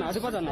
అడిపోతాను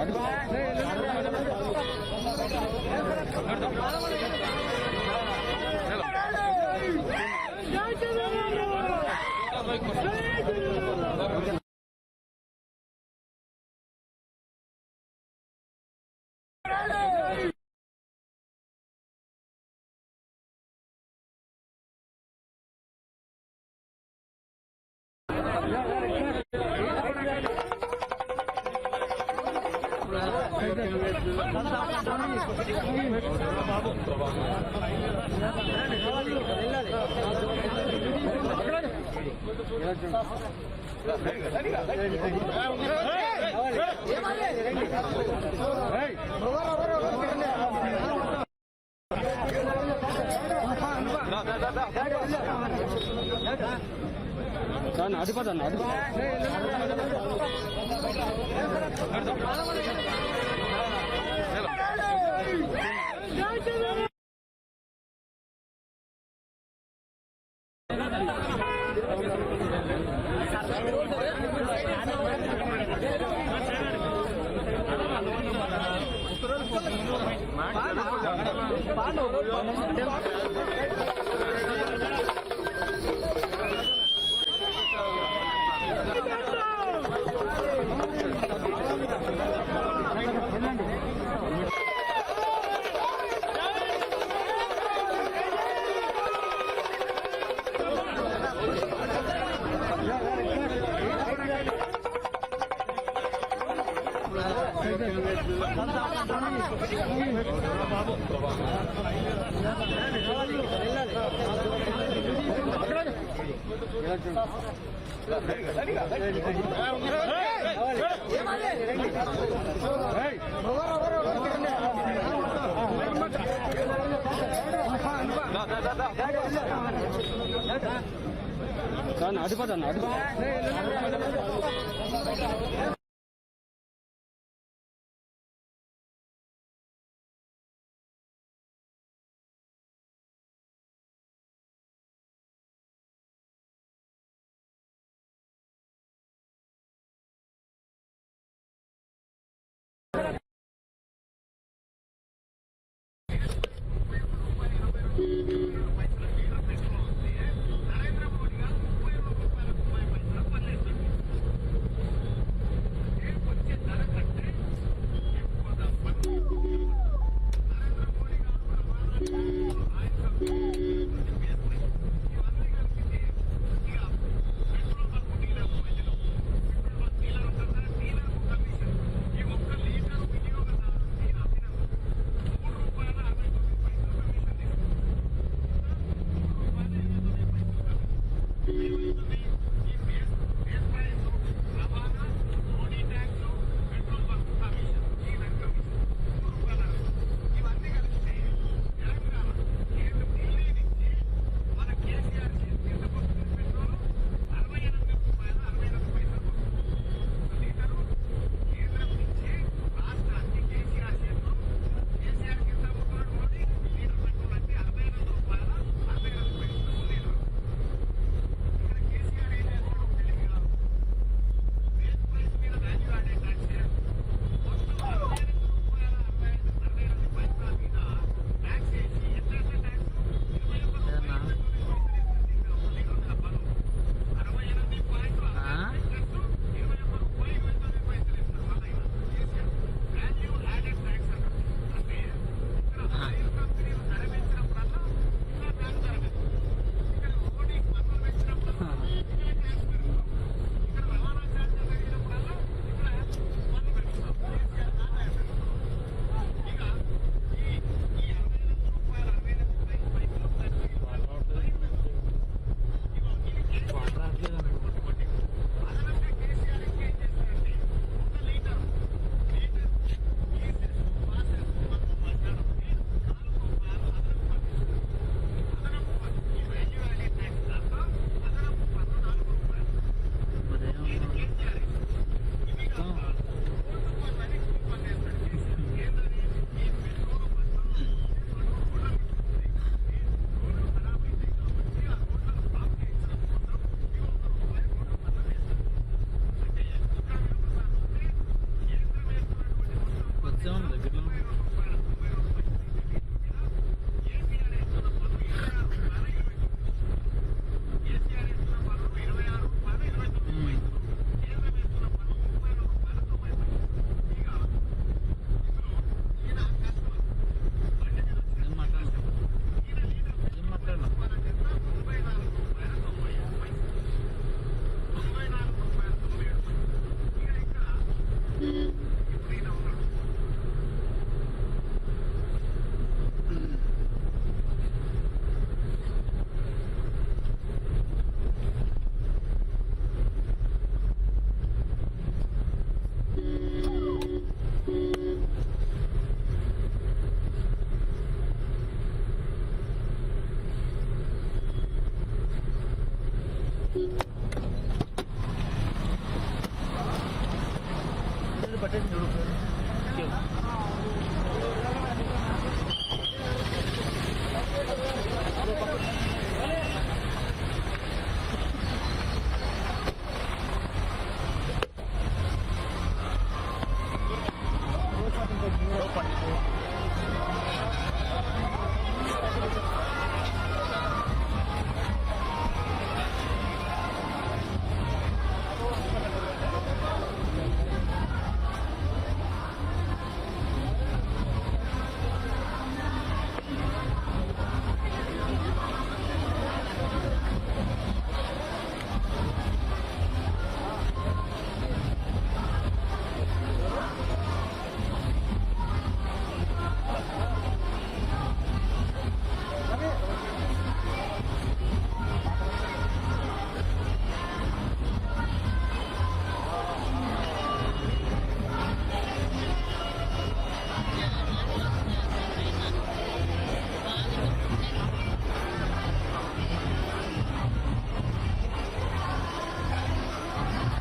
అడిపోతాను అడిపోతాను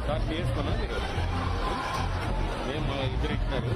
sir చేసుకున్నా మీరు మేము ఇద్దరు ఇచ్చినారు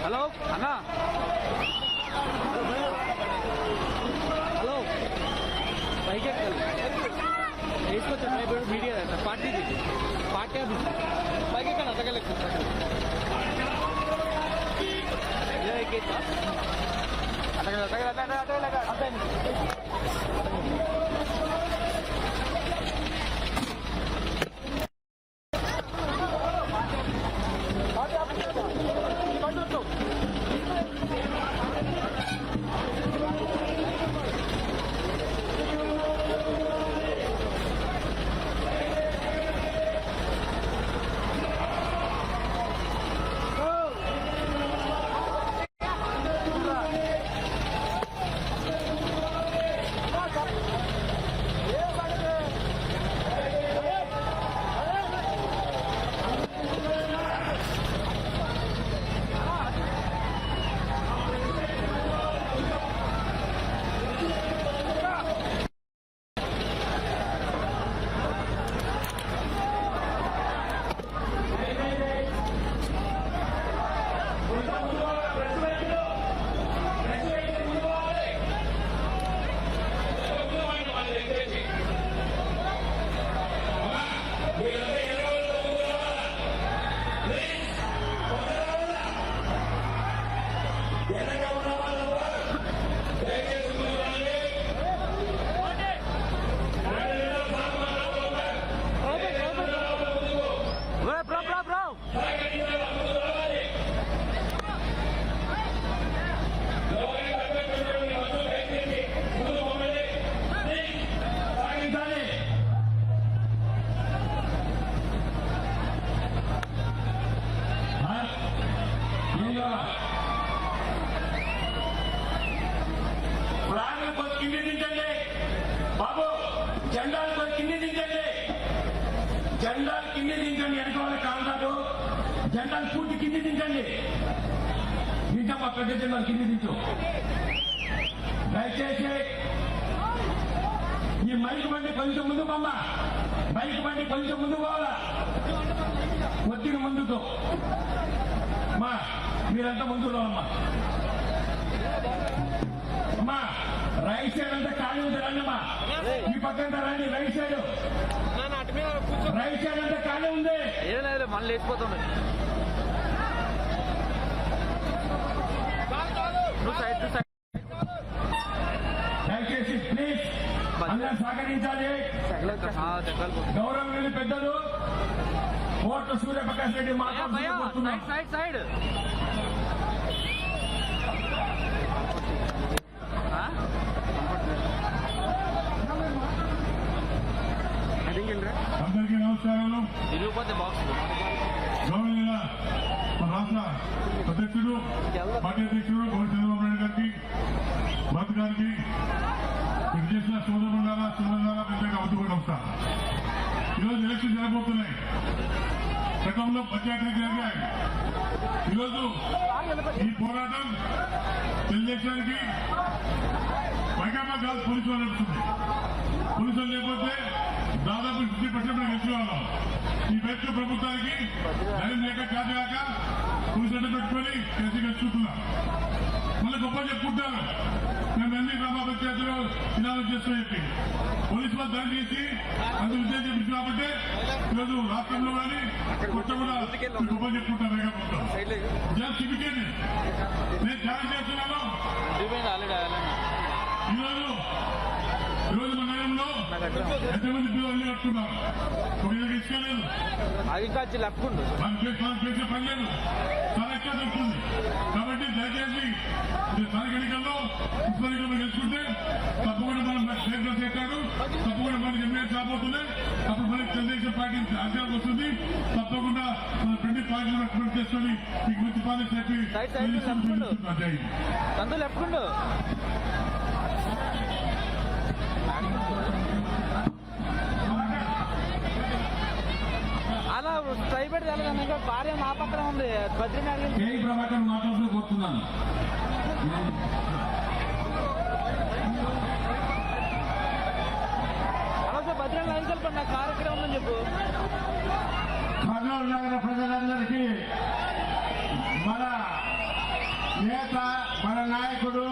హలో అన్నా, హలో పైకి ఎక్కాలి వేసుకొచ్చాను మీడియా పార్టీది పార్టీ ఆఫీస్ పైకి ఎక్కాను అతగలెక్క వెనక ఉన్న వాళ్ళు కూడా దయచేసి ముందుకు రండి. కింది దించండి బాబు, జెండాలు కొంచెం కింది దించండి, జెండాలు కింది దించండి. వెనక వాళ్ళ కాంటాడు జెండాలు పూర్తి కింది దించండి. దించమ్మా, పెద్ద జెండాలు కింది దించు. దయచేసి ఈ మైక్ బండి కొంచెం ముందు అమ్మా, మైక్ బండి కొంచెం ముందు పోవాలా, కొద్దిగా ముందుకు అమ్మా, మీరంతా ముందులో అమ్మా. అమ్మా రైట్ సైడ్ అంతా ఖాళీ ఉంది, రండి అమ్మా. ఈ పక్కంతా రండి, రైట్ సైడ్, రైట్ సైడ్ అంతా ఖాళీ ఉంది. ఏం లేదు, మళ్ళీ లేచిపోతాను. దయచేసి ప్లీజ్ అందరూ సహకరించాలి. గౌరవనీయులు పెద్దలు కోట్ల సూర్యప్రకాష్ రెడ్డి మాట్లాడుతున్నాం. సైడ్ సైడ్ అందరికీ నమస్కారాలు. తిరిగిపోతే బాక్స్ గౌరవనీయుల మన రాష్ట్ర అధ్యక్షుడు, పార్టీ అధ్యక్షుడు గౌరవ చంద్రబాబు నాయుడు గారికి, భరత్ గారికి, ఇది చేసిన సోదరులారా సోదరులారా పెద్దగా అవుతూ నమస్కారం. ఈరోజు ఎలక్షన్ జరగబోతున్నాయి. గతంలో పంచాయతీ జరిగాయి. ఈరోజు ఈ పోరాటం తెలుగుదేశానికి వైకాపా కాదు, పోలీసు వాళ్ళు నడుస్తుంది. పోలీసులు లేకపోతే దాదాపు 50% గెలిచిన వాళ్ళం. ఈ వ్యక్తి ప్రభుత్వానికి ధైర్యం లేక కాక పోలీసులు పెట్టుకొని కేసీ గెలుచుకుంటున్నాం. మళ్ళీ గొప్ప చెప్పుకుంటారు, మేము అన్ని గ్రామ పంచాయతీలో విధానం చేస్తామని చెప్పి పోలీసు వాళ్ళు దాడి చేసి అందుకు విజయం చేపించు కాబట్టి ఈరోజు రాష్ట్రంలో కానీ కొత్త కూడా గొప్ప చెప్పుకుంటారు. వేగ ప్రభుత్వం చూపించండి, నేను ఛాలెంజ్ చేస్తున్నాను. ఈరోజు మన నగరంలో ఎంతమంది పిల్లలు కట్టుకున్నారు, ఒక ఇసుకోలేదు, అగ్రికల్చర్ లెక్కుండు మనం చేసే పని లేదు, చాలా ఎక్కువ దొరుకుతుంది. కాబట్టి దయచేసి స్థానిక ఎన్నికల్లో మున్సిపల్ ఎన్నికల్లో గెలుచుకుంటే తప్పకుండా మనం స్టేట్ చేస్తాడు, తప్పకుండా మనకి ఎమ్మెల్యే రాబోతున్నాయి. అప్పుడు మనకి తెలుగుదేశం పార్టీ అధికారం వస్తుంది. తప్పకుండా మన ఫ్రెండ్ పార్టీలు రెకమెండ్ చేసుకొని మీకు మంచి పాలన చెప్పి సందు లెక్కుండు. అలా ట్రై పెడితే ఇంకా భార్య మా పక్కన ఉంది. బద్రీనాథ్ ప్రభాకర్ మాట్లాడుతూ కోరుతున్నాను. అలాగే బద్రీనాథ్ లైన్ కలిపి నా కారు ఇక్కడే ఉందని చెప్పు. కర్నూలు నగర ప్రజలందరికీ మన నేత, మన నాయకుడు,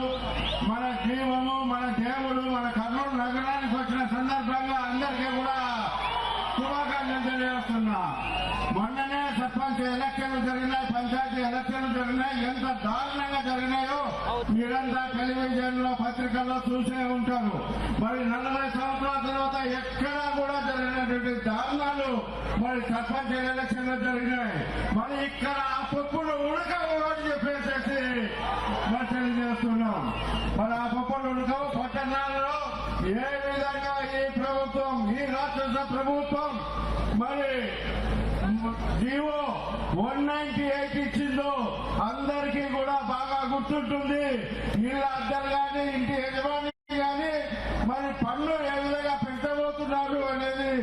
మన జీవము, మన దేవుడు మన కర్నూలు నగరానికి వచ్చిన సందర్భంగా అందరికీ కూడా శుభాకాంక్షలు తెలియజేస్తున్నా. మొన్ననే సర్పంచ్ ఎలక్షన్లు జరిగినాయి, పంచాయతీ ఎలక్షన్లు జరిగినాయి. ఎంత దారుణంగా జరిగినాయో మీరంతా టెలివిజన్ లో పత్రికల్లో చూసే ఉంటారు. మరి 40 సంవత్సరాల తర్వాత ఎక్కడా కూడా జరిగినటువంటి దారుణాలు మరి సర్పంచ్ ఎలక్షన్లు జరిగినాయి. మరి ఇక్కడ ఆ పప్పులు ఉడకవు అని చెప్పేసి మరి తెలియజేస్తున్నాం. మరి ఆ పప్పులు ఉడకవు. పట్టణాల్లో ఏ విధంగా ఈ ప్రభుత్వం, ఈ రాష్ట్ర ప్రభుత్వం మరి జీవో 198 ఇచ్చిందో అందరికీ కూడా బాగా గుర్తుంటుంది. ఇళ్ళ అద్దరు కానీ ఇంటి యజమాని కానీ మరి పన్ను ఏ విధంగా పెంచబోతున్నారు అనేది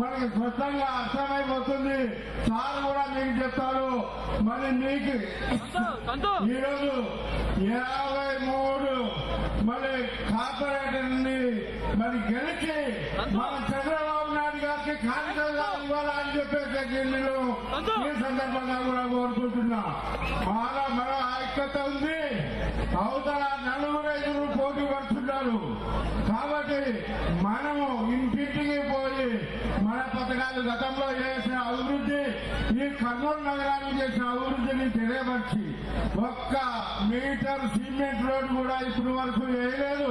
మనకి స్పష్టంగా అర్థమైపోతుంది. సార్ కూడా మీకు చెప్తారు. మరి మీకు ఈరోజు 53 మరి కార్పొరేటర్ని మరి గెలిచి మన చంద్రబాబు నాయుడు గారికి కానుకలుగా ఇవ్వాలని చెప్పేసి నేను ఈ సందర్భంగా కూడా కోరుకుంటున్నా. మన ఐక్యత ఉంది. అవతల నలుగురు ఐదుగురు పోటీ పడుతున్నారు. కాబట్టి మనము ఇంటింటికి పోయి మన పథకాలు గతంలో చేసిన అభివృద్ధి, ఈ కర్నూలు నగరానికి చేసిన అభివృద్ధిని తెలియపరిచి ఒక్క మీటర్ సిమెంట్ రోడ్ కూడా ఇప్పటి వరకు వేయలేదు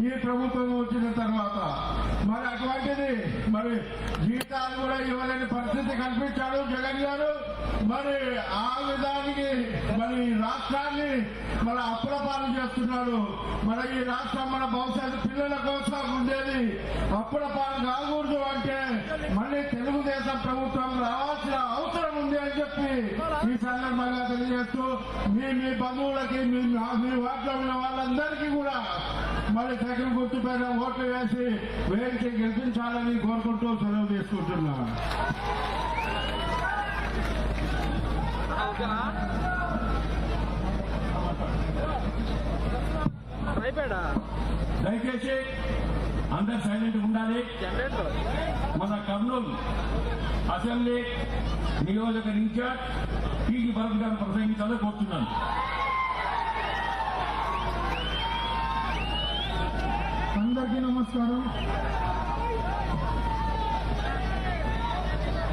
ఈ ప్రభుత్వం వచ్చిన తర్వాత. మరి అటువంటిది మరి జీతాలు కూడా ఇవ్వలేని పరిస్థితి కల్పించాడు జగన్ గారు. మరి ఆ విధానికి మరి రాష్ట్రాన్ని మన అప్పుల పాలు చేస్తున్నాడు. మన ఈ రాష్ట్రం మన భవిష్యత్తు పిల్లల కోసం ఉండేది అప్పుల పాలు కాకూడదు అంటే మళ్ళీ తెలుగుదేశం ప్రభుత్వం రావాల్సిన అవసరం ఉంది అని చెప్పి ఈ సందర్భంగా తెలియజేస్తూ మీ బంధువులకి మీ వార్డులో ఉన్న వాళ్ళందరికీ కూడా మరి సైకిల్ గుర్తు పైన ఓట్లు వేసి వేయించి గెలిపించాలని కోరుకుంటూ సెలవు తీసుకుంటున్నాను. దయచేసి అందరు సైలెంట్ ఉండాలి. మన కర్నూలు అసెంబ్లీ నియోజక ఇన్ఛార్జ్ టీజీ భరత్ గారు ప్రసంగించాలని కోరుతున్నాను. అందరికీ నమస్కారం.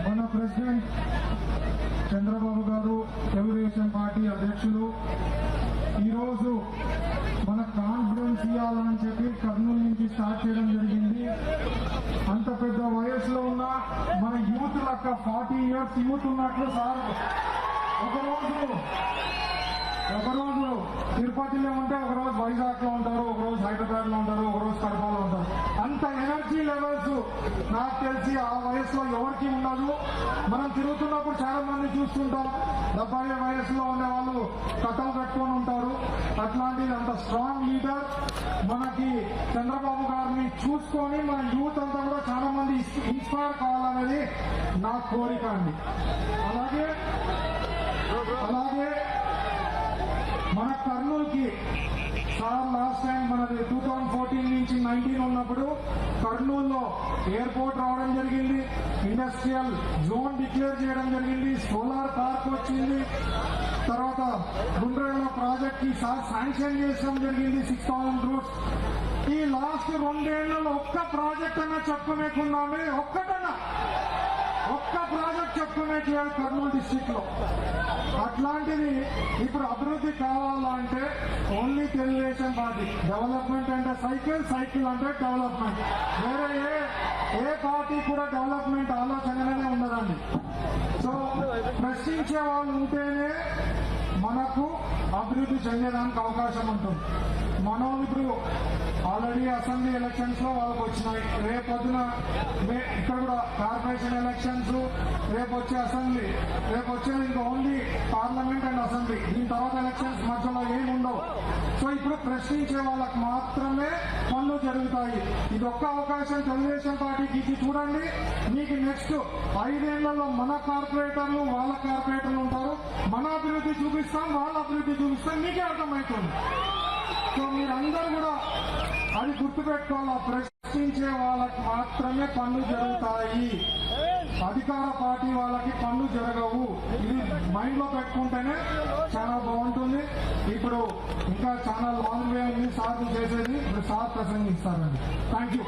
మన ప్రెసిడెంట్ చంద్రబాబు గారు, తెలుగుదేశం పార్టీ అధ్యక్షులు ఈరోజు మన కాన్ఫిడెన్స్ ఇవ్వాలని చెప్పి కర్నూలు నుంచి స్టార్ట్ చేయడం జరిగింది. అంత పెద్ద వయసులో ఉన్న మన యూత్ లెక్క 40 years యూత్ ఉన్నట్లు సార్ ఒకరోజు తిరుపతిలో ఉంటే ఒకరోజు వైజాగ్ లో ఉంటారు, ఒకరోజు హైదరాబాద్ లో ఉంటారు, ఒకరోజు కడపలో ఉంటారు. అంత ఎనర్జీ లెవెల్స్ నాకు తెలిసి ఆ వయసులో ఎవరికి ఉండదు. మనం తిరుగుతున్నప్పుడు చాలా మంది చూస్తుంటాం 70 వయసులో ఉండే వాళ్ళు కట్టలు కట్టుకొని ఉంటారు. అట్లాంటిది అంత స్ట్రాంగ్ లీడర్ మనకి చంద్రబాబు గారిని చూసుకొని మన యూత్ అంతా కూడా చాలా మంది ఇన్స్పైర్ కావాలనేది నా కోరిక అండి. అలాగే మన కర్నూలుకి సార్ లాస్ట్ టైం మనది 2014 నుంచి 19 ఉన్నప్పుడు కర్నూలులో ఎయిర్పోర్ట్ రావడం జరిగింది, ఇండస్ట్రియల్ జోన్ డిక్లేర్ చేయడం జరిగింది, సోలార్ పార్క్ వచ్చింది, తర్వాత గుండ్రేళ్ళ ప్రాజెక్ట్ కి సార్ శాంక్షన్ చేయడం జరిగింది 6,000 crores. ఈ లాస్ట్ 2 ఏళ్లలో ఒక్క ప్రాజెక్ట్ అన్నా చెప్పుకునేకున్నామే, ఒక్క ప్రాజెక్ట్ చెప్పుకునేట్లేదు కర్నూలు డిస్టిక్ లో. అట్లాంటిది ఇప్పుడు అభివృద్ధి కావాలంటే ఓన్లీ తెలుగుదేశం పార్టీ. డెవలప్మెంట్ అంటే సైకిల్ అంటే డెవలప్మెంట్. వేరే ఏ పార్టీ కూడా డెవలప్మెంట్ ఆలోచననే ఉండదండి. సో ప్రశ్నించే వాళ్ళు ఉంటేనే మనకు అభివృద్ధి చెందేదానికి అవకాశం ఉంటుంది. మనం ఇప్పుడు ఆల్రెడీ అసెంబ్లీ ఎలక్షన్స్ లో వాళ్ళకి వచ్చినాయి. రేపొద్దున ఇక్కడ కూడా కార్పొరేషన్ ఎలక్షన్స్, రేపు వచ్చే అసెంబ్లీ, రేపు వచ్చేది ఇంకా ఓన్లీ పార్లమెంట్ అండ్ అసెంబ్లీ. దీని తర్వాత ఎలక్షన్స్ మధ్యలో ఏమి ఉండవు. సో ఇప్పుడు ప్రశ్నించే వాళ్ళకి మాత్రమే పనులు జరుగుతాయి. ఇది ఒక్క అవకాశం తెలుగుదేశం పార్టీకి ఇది చూడండి. మీకు నెక్స్ట్ 5 ఏళ్లలో మన కార్పొరేటర్లు వాళ్ళ కార్పొరేటర్లు ఉంటారు. మన అభివృద్ధి చూపిస్తాం, వాళ్ళ అభివృద్ధి చూపిస్తాం, మీకే అర్థమవుతుంది. సో మీరందరూ కూడా అది గుర్తుపెట్టుకోవాలి. ప్రశ్నించే వాళ్ళకి మాత్రమే పనులు జరుగుతాయి, అధికార పార్టీ వాళ్ళకి పనులు జరగవు. ఇది మైండ్ లో పెట్టుకుంటేనే చాలా బాగుంటుంది. ఇప్పుడు ఇంకా చాలా లాంగ్ వే ఉంది సార్ చేసేది. ఇప్పుడు సార్ ప్రసంగిస్తారండి. Thank you.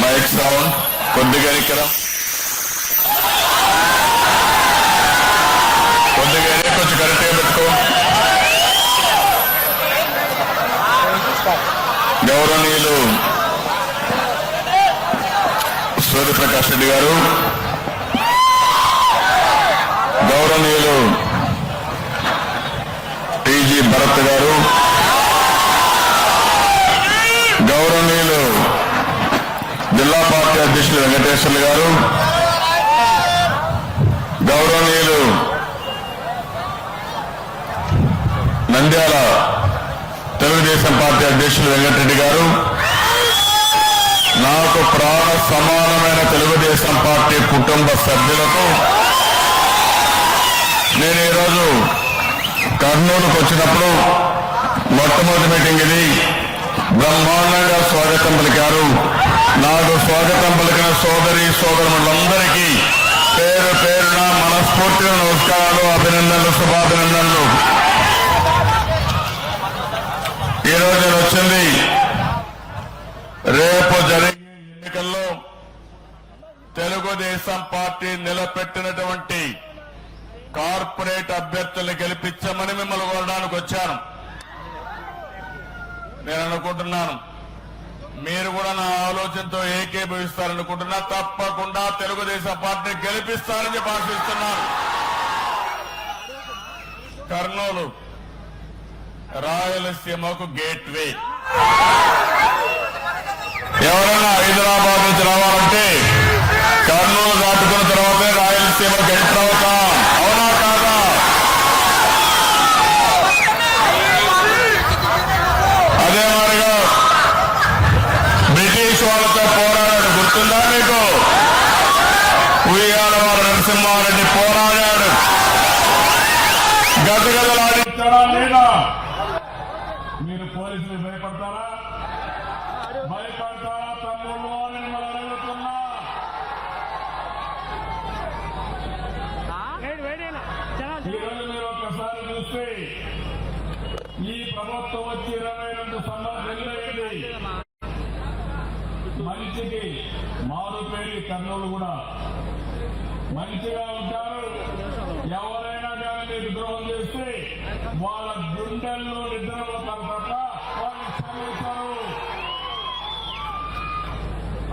మైక్ సౌండ్ కొద్దిగా ఇక్కడ కొద్దిగా కొంచెం కరెక్ట్గా పెట్టుకో. గౌరవనీయులు సూర్యప్రకాష్ రెడ్డి గారు, గౌరవనీయులు టీజీ భరత్ గారు, గౌరవనీయులు జిల్లా పార్టీ అధ్యక్షులు వెంకటేశ్వర్లు గారు, గౌరవనీయులు నంద్యాల తెలుగుదేశం పార్టీ అధ్యక్షులు వెంకటరెడ్డి గారు, నాకు ప్రాణ సమానమైన తెలుగుదేశం పార్టీ కుటుంబ సభ్యులకు నేను ఈరోజు కర్నూలుకు వచ్చినప్పుడు మొట్టమొదటి మీటింగ్ ఇది. బ్రహ్మాండంగా స్వాగతం పలికారు. నాకు స్వాగతం పలికిన సోదరి సోదరులందరికీ పేరు పేరున మనస్ఫూర్తిగా నమస్కారాలు, అభినందనలు, శుభాభినందనలు. ఈరోజు నేను వచ్చింది రేపు జరిగే ఎన్నికల్లో తెలుగుదేశం పార్టీ నిలబెట్టినటువంటి కార్పొరేట్ అభ్యర్థుల్ని గెలిపించమని మిమ్మల్ని కోరడానికి వచ్చాను. నేను అనుకుంటున్నాను మీరు కూడా నా ఆలోచనతో ఏకీభవిస్తారనుకుంటున్నా. తప్పకుండా తెలుగుదేశం పార్టీని గెలిపిస్తారని చెప్పి ఆశిస్తున్నాను. కర్నూలు రాయలసీమకు గేట్వే. ఎవరైనా హైదరాబాద్ నుంచి రావాలంటే కర్నూలు దాటుకున్న తర్వాతే రాయలసీమకు ఎంటర్ అవుతాం. అవునా కాదా? అదే మాదిరిగా బ్రిటిష్ వాళ్ళతో పోరాడాడు, గుర్తుందా మీకు? ఉయ్యాల వారు నరసింహారెడ్డి పోరాడాడు, గదగదలాడించాడా లేదా? మీరు పోలీసులు భయపడతారా? భయపడతారా తమ్ముళ్ళు అని మిమ్మల్ని అడుగుతున్నా. ఈరోజు మీరు ఒక్కసారి చూస్తే ఈ ప్రభుత్వం వచ్చి 22 సంవత్సరాలైంది. మంచికి మారు పేరు కర్నూలు కూడా మంచిగా ఉంటారు. ఎవరైనా కానీ మీరు ద్రోహం చేస్తే వాళ్ళ గుండెల్లో నిద్రపోతారు తప్ప వాళ్ళు క్షమించరు.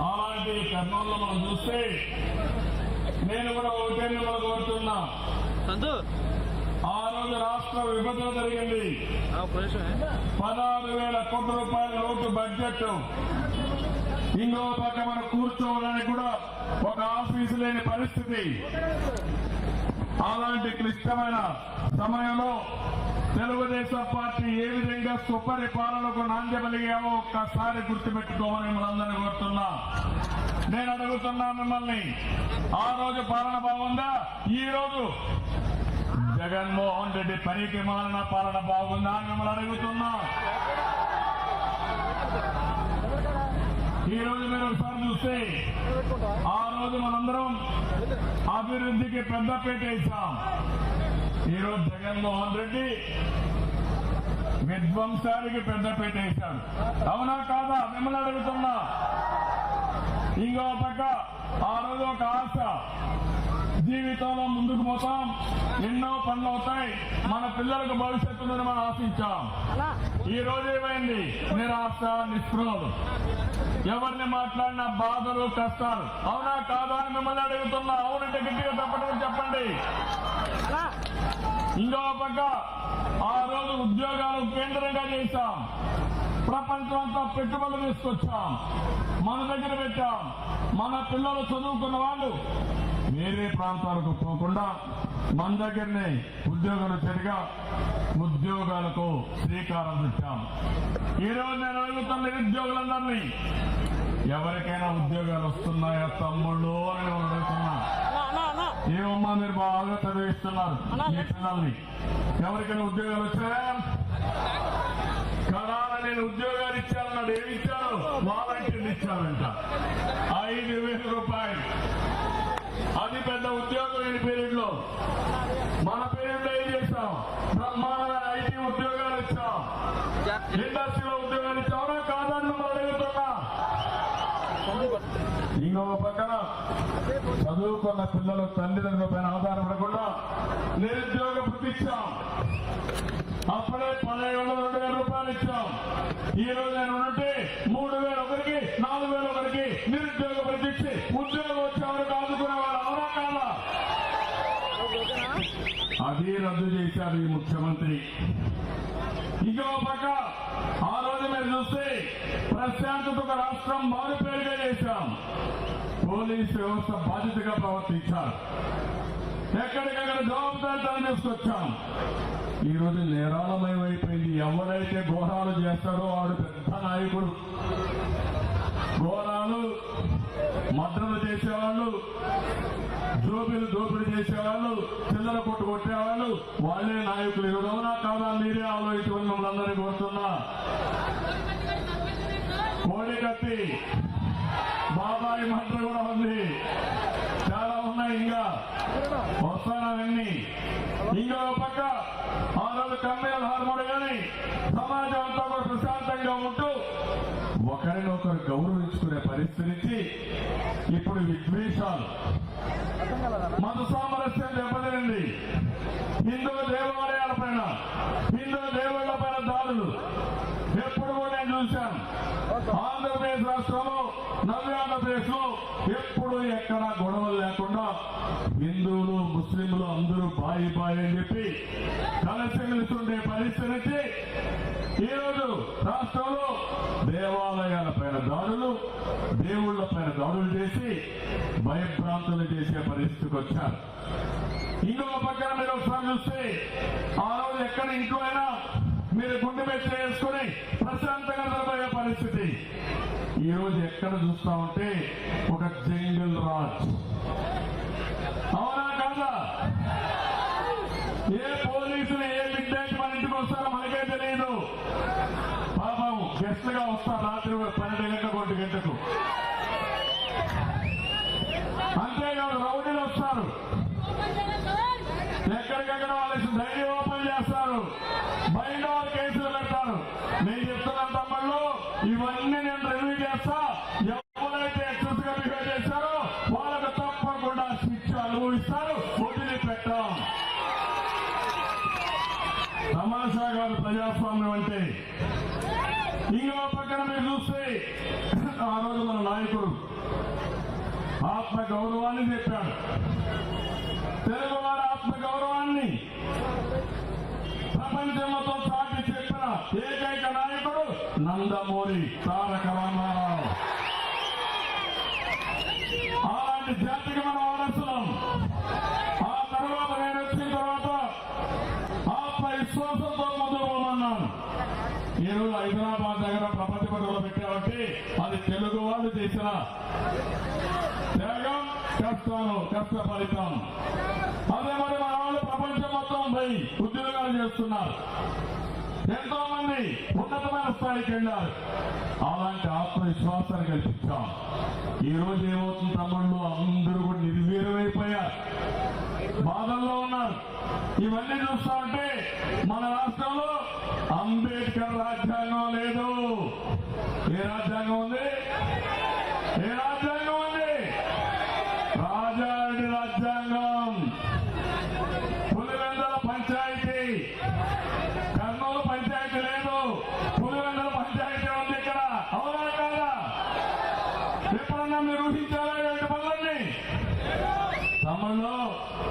అలాంటి కర్నూలులో మనం చూస్తే నేను కూడా ఒకటే మిమ్మల్ని కోరుతున్నా. ఆ రోజు రాష్ట్ర విభజన జరిగింది. 16,000 కోట్ల రూపాయల లోటు బడ్జెట్. ఇంకో పక్క మనం కూర్చోవడానికి కూడా ఒక ఆఫీసు లేని పరిస్థితి. అలాంటి క్లిష్టమైన సమయంలో తెలుగుదేశం పార్టీ ఏ విధంగా సుపరిపాలనకు నాంద్యమలిగామో ఒక్కసారి గుర్తుపెట్టుకోమని మనందరినీ కోరుతున్నా. నేను అడుగుతున్నా మిమ్మల్ని, ఆ రోజు పాలన బాగుందా? ఈ రోజు జగన్మోహన్ రెడ్డి పనికి మాలిన పాలన బాగుందా అని మిమ్మల్ని అడుగుతున్నా. ఈ రోజు మీరు ఒకసారి చూస్తే ఆ రోజు మనందరం అభివృద్ధికి పెద్దపీట ఇచ్చాం. ఈరోజు జగన్మోహన్ రెడ్డి విధ్వంసానికి పెద్దపీట వేశాడు. అవునా కాదా? మిమ్మల్ని అడుగుతున్నా. ఇంకో పక్క ఆ రోజు ఒక ఆశ, జీవితంలో ముందుకు పోతాం, ఎన్నో పనులు అవుతాయి, మన పిల్లలకు భవిష్యత్తును మనం ఆశించాం. ఈ రోజు ఏమైంది? నిరాశ, నిస్పృహలు, ఎవరిని మాట్లాడినా బాధలు, కష్టాలు. అవునా కాదా అని మిమ్మల్ని అడుగుతున్నా. అవునంటే గట్టిగా తప్పటం చెప్పండి. ఇంకో పక్క ఆ రోజు ఉద్యోగాలు కేంద్రంగా చేశాం, ప్రపంచం అంతా పెట్టుబడులు తీసుకొచ్చాం, మన దగ్గర పెట్టాం. మన పిల్లలు చదువుకున్న వాళ్ళు వేరే ప్రాంతాలకు పోకుండా మన దగ్గరనే ఉద్యోగాలు చెడిగా ఉద్యోగాలకు శ్రీకారం చుట్టాం. ఈరోజు నేను అడుగుతున్న నిరుద్యోగులందరినీ, ఎవరికైనా ఉద్యోగాలు వస్తున్నాయా తమ్ముళ్ళు అని నేను అడుగుతున్నా. ఏమమ్మా మీరు బాగా చదివిస్తున్నారు మీ పిల్లల్ని, ఎవరికైనా ఉద్యోగాలు వచ్చాయా? కడాన నేను ఉద్యోగాలు ఇచ్చానన్నాడు. ఏమి ఇచ్చారు? వాలంటీర్లు ఇచ్చారంట. 5,000 రూపాయలు. అది పెద్ద ఉద్యోగం లేని పీరియడ్ లో. మన పీరియడ్ లో ఏం చేస్తాం? బ్రహ్మాండమైన ఐటీ ఉద్యోగాలు ఇచ్చాం, ఇండస్ట్రీలో ఉద్యోగాలు ఇచ్చామా కాదని మనం అడుగుతున్నా. ఇంకొక పక్కన చదువుకున్న పిల్లలు తల్లిదండ్రుల పైన ఆధారపడకుండా నిరుద్యోగ వృత్తి ఇచ్చాం. అప్పుడే 1,200 రూపాయలు ఇచ్చాం. ఈ రోజు నేను ఉన్నట్టే 3,000 ఒకరికి, 4,000 ఒకరికి నిరుద్యోగ వృత్తి ఇచ్చి ఉద్యోగం వచ్చేవారికి ఆదుకునేవారు. అవునా కాదా? అది రద్దు చేశారు ఈ ముఖ్యమంత్రి. ఇంకో పక్క ఆ రోజు మీరు చూస్తే ప్రశాంతత ఒక రాష్ట్రం మారుపేరుగా చేశాం. పోలీసు వ్యవస్థ బాధ్యతగా ప్రవర్తించారు. ఎక్కడికక్కడ జవాబుదారితనం తీసుకొచ్చాం. ఈ రోజు నేరాలమయమైపోయింది. ఎవరైతే ఘోరాలు చేస్తాడో వాడు పెద్ద నాయకుడు. ఘోరాలు, మర్డర్లు చేసేవాళ్ళు, జోబీలు దోపిడీ చేసేవాళ్ళు, చిల్లర కొట్టు కొట్టేవాళ్ళు వాళ్ళే నాయకులు. ఇది అవునా కాదా? మీరే ఆలోచించమని మమ్మల్ని అందరినీ కోరుతున్నా. కోడికత్తి బాబాయి మంత్రి కూడా ఉంది, చాలా ఉన్నాయి, ఇంకా వస్తానవన్నీ. ఇంకో పక్క ఆ రోజు కమ్మేలు హార్మోడు కానీ సమాజం అంతా కూడా ప్రశాంతంగా ఉంటూ ఒకరినొకరు గౌరవించుకునే పరిస్థితి నుంచి ఇప్పుడు విద్వేషాలు, మత సామరస్యం దెబ్బతింది. హిందూ దేవాలయాల పైన, హిందూ దేవుళ్ల పైన దాడులు ఎప్పుడు కూడా నేను చూశాను. ఆంధ్రప్రదేశ్ రాష్ట్రంలో, నవ్యాంధ్రప్రదేశ్ లో ఎప్పుడు ఎక్కడ గొడవలు లేకుండా హిందువులు ముస్లింలు అందరూ బాయి బాయి అని చెప్పి కలిసి మెలుస్తుండే పరిస్థితి నుంచి ఈరోజు రాష్ట్రంలో దేవాలయాల పైన దాడులు, దేవుళ్ల పైన దాడులు చేసి భయభ్రాంతులు చేసే పరిస్థితికి వచ్చారు. ఇంకొక పక్కన మీరు ఒకసారి చూస్తే ఆ రోజు ఎక్కడ ఇంట్లో అయినా మీరు గుండె మెచ్చి వేసుకుని ప్రశాంతంగా నిలబడే పరిస్థితి ఈ రోజు ఎక్కడ చూస్తామంటే ఒక జంగల్ రాజ్. అవునా కాదా? ఏ పోలీసులు ఏ విద్యార్థి మన ఇంటికి వస్తారో మనకే తెలియదు. పాపం గెస్ట్ గా వస్తారు రాత్రి 12 గంటలకు 1 గంటకు. అంతేకాదు రౌడీలు వస్తారు, ఎక్కడికక్కడ వాళ్ళకి ధైర్యం ఓపెన్ చేస్తారు, బైండ్ ఓవర్ కేసులు పెడతారు. నేను చెప్తున్నాను తమ్ముళ్ళు, ఇవన్నీ నేను రివ్యూ చేస్తా. ఎవరైతే ఎక్సెస్ గా బిహేవ్ చేశారో వాళ్ళకు తప్పకుండా శిక్ష అనుభవిస్తారు, వదిలిపెట్టాం. తమాషా గారు ప్రజాస్వామ్యం అంటే. ఇంకో పక్కన మీరు చూస్తే ఆ రోజు మన నాయకుడు ఆత్మ గౌరవాన్ని చెప్పాడు. తెలుగు వారి ఆత్మ గౌరవాన్ని ప్రపంచంతో చాటి చెప్పిన ఏకైక నాయకుడు నందమూరి తారక రామారావు. అలాంటి జాతికి మనం వారసులం. ఆ తర్వాత నేను వచ్చిన తర్వాత ఆత్మవిశ్వాసంతో ముందుకు పోమన్నాను. ఈ రోజు హైదరాబాద్ దగ్గర ప్రపంచ పట్టులో పెట్టామంటే అది తెలుగు వాళ్ళు చేసిన త్యాగం, కష్ట ఫలితం. అదే మరి మన వాళ్ళు ప్రపంచం మొత్తం పోయి ఉద్యోగాలు చేస్తున్నారు, ఎంతో మంది ఉన్నతమైన స్థాయికి వెళ్ళారు. అలాంటి ఆత్మవిశ్వాసాన్ని కల్పించాం. ఈ రోజు ఏమవుతుంది తమ్ముళ్ళు, అందరూ కూడా నిర్వీర్యమైపోయారు, బాధల్లో ఉన్నారు. ఇవన్నీ చూస్తా ఉంటే మన రాష్ట్రంలో అంబేద్కర్ రాజ్యాంగం లేదు. ఏ రాజ్యాంగం ఉంది? ఏ రాజ్యాంగం ఉంది? రాజారెడ్డి రాజ్యాంగం. పులివెందుల పంచాయతీ, కర్నూలు పంచాయతీ లేదు, పులివెందుల పంచాయతీ ఉంది ఇక్కడ. అవునా కాదా? ఎప్పుడన్నా మీరు ఊహించారా ఇలాంటి పనులన్నీ? తమలో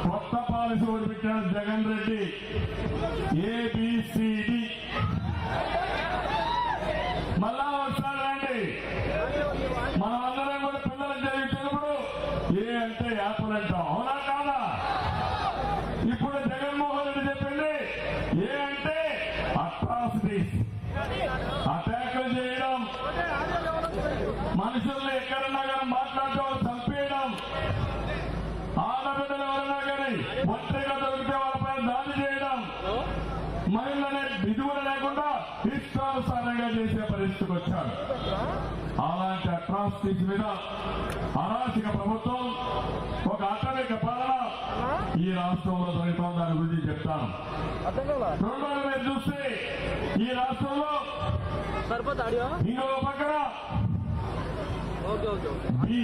కొత్త పాలసీ ఒకటి పెట్టాడు జగన్ రెడ్డి, ఏబిసిడి. మళ్ళా ఒకసారి రండి, మనం అందరం కూడా పిల్లలకు చదివించినప్పుడు ఏ అంటే యాపిల్ అంటాం. అవునా కాదా? ఇప్పుడు జగన్మోహన్ రెడ్డి చెప్పింది ఏ అంటే అట్రాసిటీస్, అటాకులు చేయడం, మనుషుల్ని ఎక్కడన్నా కానీ మాట్లాడటం, చంపేయడం, ఆడబిడ్డలు ఎవరన్నా కానీ ఒంటరిగా దొరికితే వాళ్ళపైన దాడి చేయడం, మహిళలనే విధువులు లేకుండా ఇష్టానుసారంగా చేసే పరిస్థితికి వచ్చారు. అలాంటి అట్రాసిటీస్ మీద అరాచక ప్రభుత్వం, ఒక అటవిక పాలన ఈ రాష్ట్రంలో జరుగుతోంది. దాని గురించి చెప్తాను. రెండోది మీరు చూస్తే ఈ రాష్ట్రంలో ఇంకో పక్కన బి,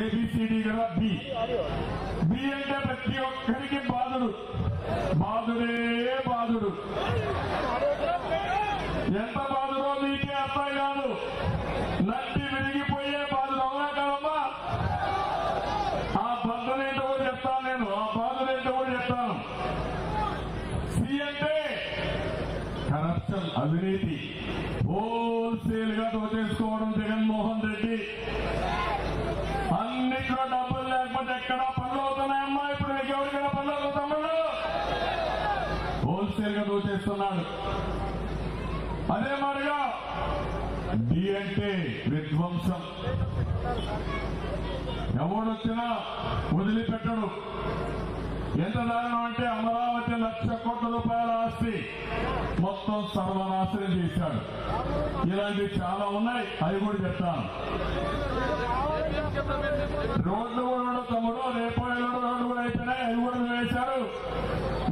ఏబిసిడి కదా, బి అంటే ప్రతి ఒక్కరికి బాధుడు, బాధుడే బాధుడు. ఎంత బాధుడో మీకే అర్థం కాదు. నట్టి విరిగిపోయే బాధుడు. అవునా కాదమ్మా? ఆ బాధనేంటో కూడా చెప్తాను నేను, ఆ బాధనేంటో కూడా చెప్తాను. సి అంటే కరప్షన్, అవినీతి, హోల్సేల్ గా దోచేసుకోవడం జగన్మోహన్ రెడ్డి. అన్నిట్లో డబ్బులు లేకపోతే ఎక్కడా పనులు అవుతున్నాయమ్మా? ఇప్పుడు మీకు ఎవరికైనా పనులు అవుతామన్నా? హోల్సేల్ గా దోచేస్తున్నాడు. అదే మాదిరిగా డి అంటే విధ్వంసం. ఎవడొచ్చినా వదిలిపెట్టడు. ఎంత దారుణం అంటే అమరావతి 1,00,000 కోట్ల రూపాయల ఆస్తి మొత్తం సర్వనాశనం చేశాడు. ఇలాంటివి చాలా ఉన్నాయి, అవి కూడా చెప్తాను. రోడ్లు కూడా తమ్ముడు రేపు రోడ్డు కూడా అయిపోయినాయి, అవి కూడా వేశారు.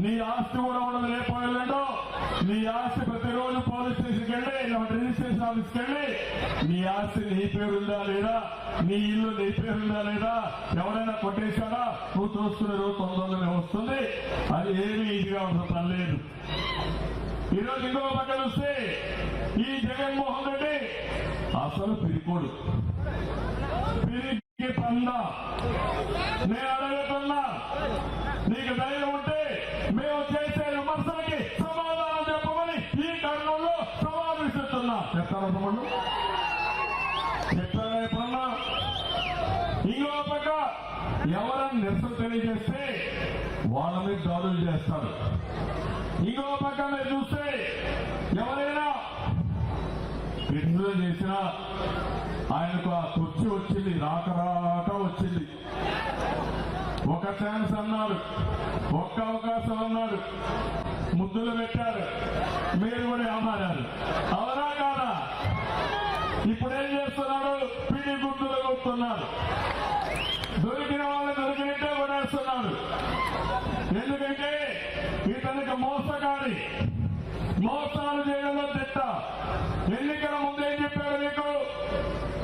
నీ ఆస్తి కూడా ఉండదు. రేపు నీ ఆస్తి ప్రతిరోజు పోలీస్ స్టేషన్కి వెళ్ళి రిజిస్ట్రేషన్ ఆఫీస్కి వెళ్ళి నీ ఆస్తి నీ పేరుందా లేదా, నీ ఇల్లు నీ పేరుందా లేదా, ఎవరైనా కొట్టేశాడా నువ్వు చూసుకునే రోజు తొందరలోనే వస్తుంది. అది ఏమీ ఇదిగా ఉండటం లేదు. ఈరోజు ఇంకో పక్కన చూస్తే ఈ జగన్మోహన్ రెడ్డి అసలు పిరికోడు, పిరికి పంద. నేను అడుగుతున్నా, నీకు ధైర్యం ఉంటే మేము చేసే విమర్శలకి సమాధానం చెప్పమని ఈ కర్నూలులో సవాలు విసురుతున్నా. చెప్తారా తమ్ముడు? చెప్పారా ఎప్పుడన్నా? ఇంకో పక్క ఎవరైనా నిరసన తెలియజేస్తే వాళ్ళ మీద దాడులు చేస్తారు. ఇంకో పక్క మీరు చూస్తే ఎవరైనా విడుదల చేసినా ఆయనకు ఆ కుర్చీ వచ్చింది, రాక వచ్చింది. ఒక ఛాన్స్ అన్నాడు, ఒక్క అవకాశం అన్నాడు, ముద్దులు పెట్టారు, మీరు కూడా ఏమారారు. అవరా కాదా? ఇప్పుడేం చేస్తున్నాడు? పిడి గుర్తులు కొడుతున్నాడు. దొరికిన వాళ్ళు దొరికినట్టే కొనేస్తున్నాడు. ఎందుకంటే ఇతనికి మోసగాడి, మోసాలు చేయడంలో తిట్ట. ఎన్నికల ముందేం చెప్పారు మీకు?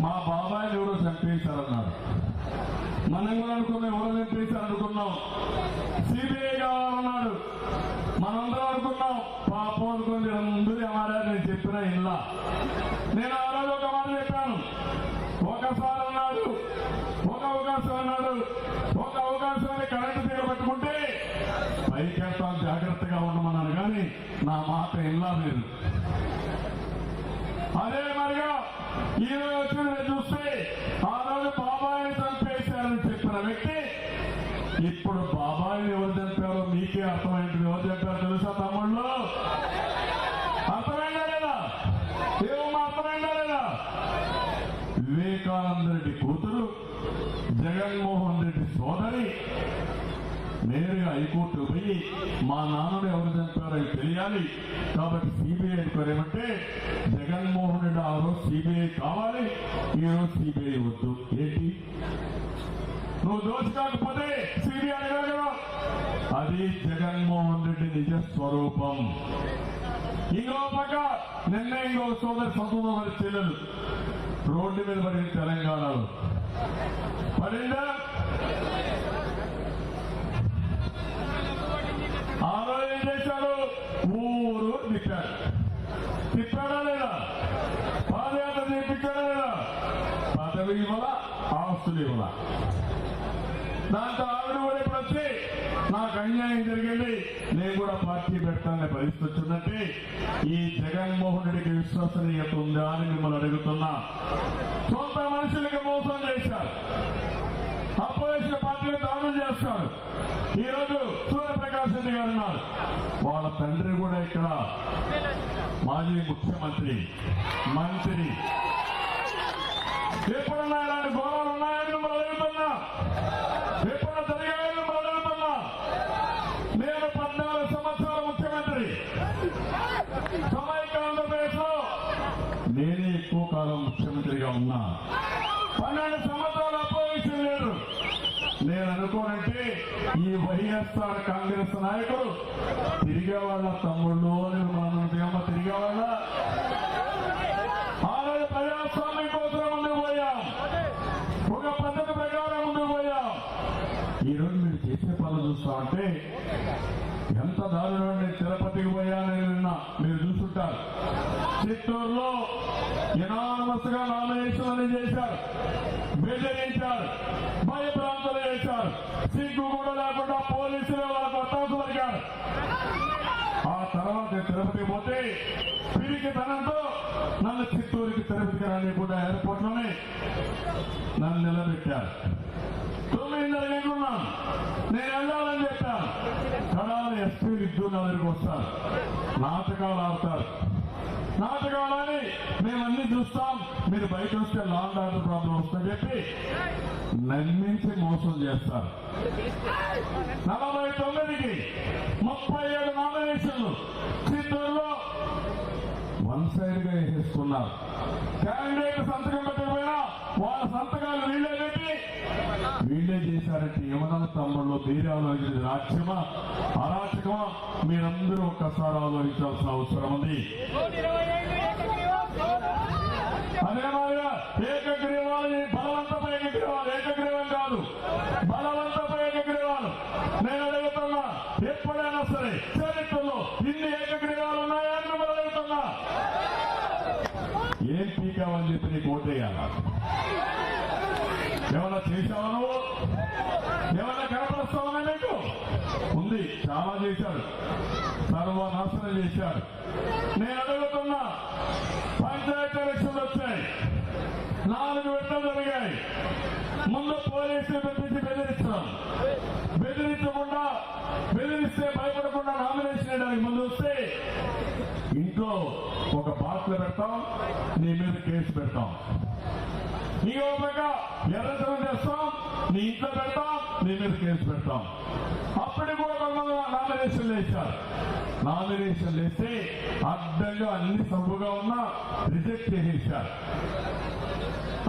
మా బాబాయ్ ఎవరో చంపేశారన్నాడు. మనం కూడా అనుకున్నాం, ఎవరో చంపేశారు అనుకున్నాం. సిబిఐ కావాలన్నాడు. మనందరం అనుకున్నాం, పాపం అనుకుని ముందు ఏమారా నేను చెప్పిన ఇల్లా. నేను ఆ రోజు ఒక మాట చెప్పాను. ఒకసారి అన్నాడు, ఒక అవకాశం అన్నాడు. ఒక అవకాశాన్ని కరెంటు తీగ పట్టుకుంటే పైకెళ్తాం, జాగ్రత్తగా ఉండమన్నాను. కానీ నా మాట ఇల్లా మీరు. అదే మరిగా ఈ రోజు వచ్చి చూస్తే ఆ రోజు బాబాయిని చంపేశారని చెప్పిన వ్యక్తి ఇప్పుడు బాబాయిని ఎవరు చంపారో మీకే అర్థమైంది. ఎవరు చంపారో తెలుసా తమ్ముళ్ళు? అర్థమైందా లేదా? ఏమో అర్థమైందా లేదా? వివేకానంద రెడ్డి కూతురు, జగన్మోహన్ రెడ్డి సోదరి నేరుగా హైకోర్టు పోయి మా నాన్నను ఎవరు చంపారో తెలియాలి కాబట్టి సిబిఐ ఎంక్వైరీ అంటే జగన్మోహన్ రెడ్డి ఆ రోజు సిబిఐ కావాలి, ఈ రోజు సిబిఐ వద్దు. ఏంటి నువ్వు దోషి కాకపోతే సిబిఐ అడగలగదా? అది జగన్మోహన్ రెడ్డి నిజ స్వరూపం. ఇంకో పక్క నిన్న ఇంకో సోదరి సొంత చెల్లెలు రోడ్డు మీద పడింది తెలంగాణలో. పడిందా? ఆ రోజు ఏం చేశాడు? ఊరు తిప్పాడు. తిప్పాడా లేదా? పాదయాత్ర చేయించాడా లేదా? పదవి ఇవ్వాల, ఆస్తులు ఇవ్వాల. దాంతో ఆవిడ కూడా ఇప్పుడు వచ్చి నాకు అన్యాయం జరిగింది, నేను కూడా పార్టీ పెడతాననే పరిస్థితి వచ్చిందంటే ఈ జగన్మోహన్ రెడ్డికి విశ్వసనీయత ఉందా అని మిమ్మల్ని అడుగుతున్నా. సొంత మనుషులకి మోసం చేశారు, అపోజిషన్ పార్టీలు దాడులు చేస్తారు. ఈ రోజు సూర్యప్రకాష్ రెడ్డి గారు ఉన్నారు, వాళ్ళ తండ్రి కూడా ఇక్కడ మాజీ ముఖ్యమంత్రి, మంత్రి. ఎప్పుడన్నా ఇలాంటి గొడవలు ఉన్నాయని మిమ్మల్ని అడుగుతున్నా, ఎప్పుడన్నా జరిగాయని మిమ్మల్ని అడుగుతున్నా. నేను 14 సంవత్సరాల ముఖ్యమంత్రి, సమైక్య ఆంధ్రప్రదేశ్ లో నేనే ఎక్కువ కాలం ముఖ్యమంత్రిగా ఉన్నా. 12 సంవత్సరాల అపోజిషన్ లేదు. నేను అనుకోనంటే ఈ వైఎస్ఆర్ కాంగ్రెస్ నాయకులు తిరిగేవాళ్ళ తమ్ముళ్ళు అని మనం తిరిగేవాళ్ళ. ఆ రోజు ప్రజాస్వామ్యం కోసం ముందుకు పోయాం, ఒక పద్ధతి ప్రకారం ముందుకు పోయాం. ఈ రోజు మీరు చేసే పనులు చూస్తా ఉంటే ఎంత దారుణండి. తిరుపతికి పోయానని నిన్న మీరు చూస్తుంటారు. చిత్తూరులో ఎనానమస్ గా నామినేషన్ అని చేశారు, బెదిరించారు, భయభ్రాంతులు చేశారు. సిగ్గు కూడా లేకుండా పోలీసులు వాళ్ళకు ఒత్తాసు పలికారు. ఆ తర్వాత తిరుపతి పోతే పిరికితనంతో నన్ను చిత్తూరుకి తిరుపతికి రానికుండా ఎయిర్పోర్ట్ లోనే నన్ను నిలబెట్టారు. 9:30 గంటలున్నాను, నేను వెళ్ళాలని చెప్పాను. కడాలి ఎస్పీ విద్యుత్ దగ్గరికి వస్తారు, నాటకాలు ఆడతారు. నాటకాలని మేమన్నీ చూస్తాం, మీరు బయట వస్తే లా అండ్ ఆర్డర్ ప్రాబ్లం వస్తుందని చెప్పి నమ్మించి మోసం చేస్తారు. 49కి 37 నామినేషన్లు చిత్తూరులో వన్ సైడ్ గా వేసేసుకున్నారు. క్యాండిడేట్ సంతకం పెట్టకపోయినా వాళ్ళ సంతకాలు వీళ్ళే పెట్టి వీళ్ళే చేశారంటే ఏమన్నా తమ్ముళ్ళు మీరే ఆలోచించి రాజ్యమా అరాచకమా మీరందరూ ఒక్కసారి ఆలోచించాల్సిన అవసరం ఉంది. అదే మాదిరిగా ఏకగ్రీవాలు, బలవంతపై ఏకగ్రీవాలు, ఏకగ్రీవం కాదు బలవంతపై ఏకగ్రీవాలు. నేను అడుగుతున్నా, ఎప్పుడైనా సరే చరిత్రలో ఇన్ని ఏకగ్రీవాలు ఉన్నాయా అని మిమ్మల్ని అడుగుతున్నా. ఏం పీకావని చెప్పి నీకు ఓటేయాలా? ఏమన్నా చేశావా నువ్వు? ఏమన్నా కనపరుస్తావా? నీకు ఉంది, చాలా చేశాడు, సర్వనాశనం చేశాడు. నేను అడుగుతున్నా, పంచాయతీ ఎలక్షన్లు వచ్చాయి, 4 విడతలు జరిగాయి. ముందు పోలీసులు పెట్టించి బెదిరించడం, బెదిరిస్తే భయపడకుండా నామినేషన్ వేయడానికి ముందు వస్తే ఇంట్లో ఒక బాక్స్ పెడతాం, నీ మీద కేసు పెడతాం. ఇంకో పక్క ఎర్రచనం చేస్తాం, నీ ఇంట్లో పెడతాం, నీ మీద కేసు పెడతాం. అప్పటికి కూడా కొంతమంది నామినేషన్లు వేశారు. నామినేషన్లు వేస్తే అడ్డంగా అన్ని సబ్బుగా ఉన్నా రిజెక్ట్ చేసేశారు.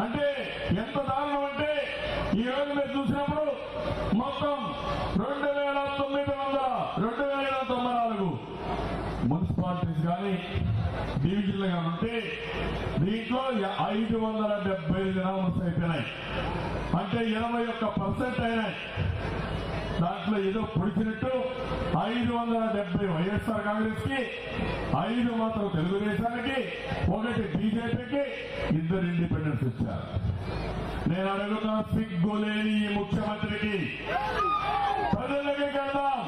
అంటే ఎంత దారుణం అంటే ఈ రోజు మీరు చూసినప్పుడు మొత్తం 2,994 మున్సిపాలిటీస్ కానీ డివిజన్లు కానీ ఉంటే దీంట్లో 575 నామినేషన్స్ అయిపోయినాయి. అంటే 21% అయినాయి. దాంట్లో ఏదో పొడిచినట్టు 570 వైఎస్ఆర్ కాంగ్రెస్ కి, 5 మాత్రం తెలుగుదేశానికి, 1 బీజేపీకి, 2 ఇండిపెండెన్స్ ఇచ్చారు. నేను అడుగుతున్న, సిగ్గులేని ఈ ముఖ్యమంత్రికి ప్రజల దగ్గరికి వెళ్దాం,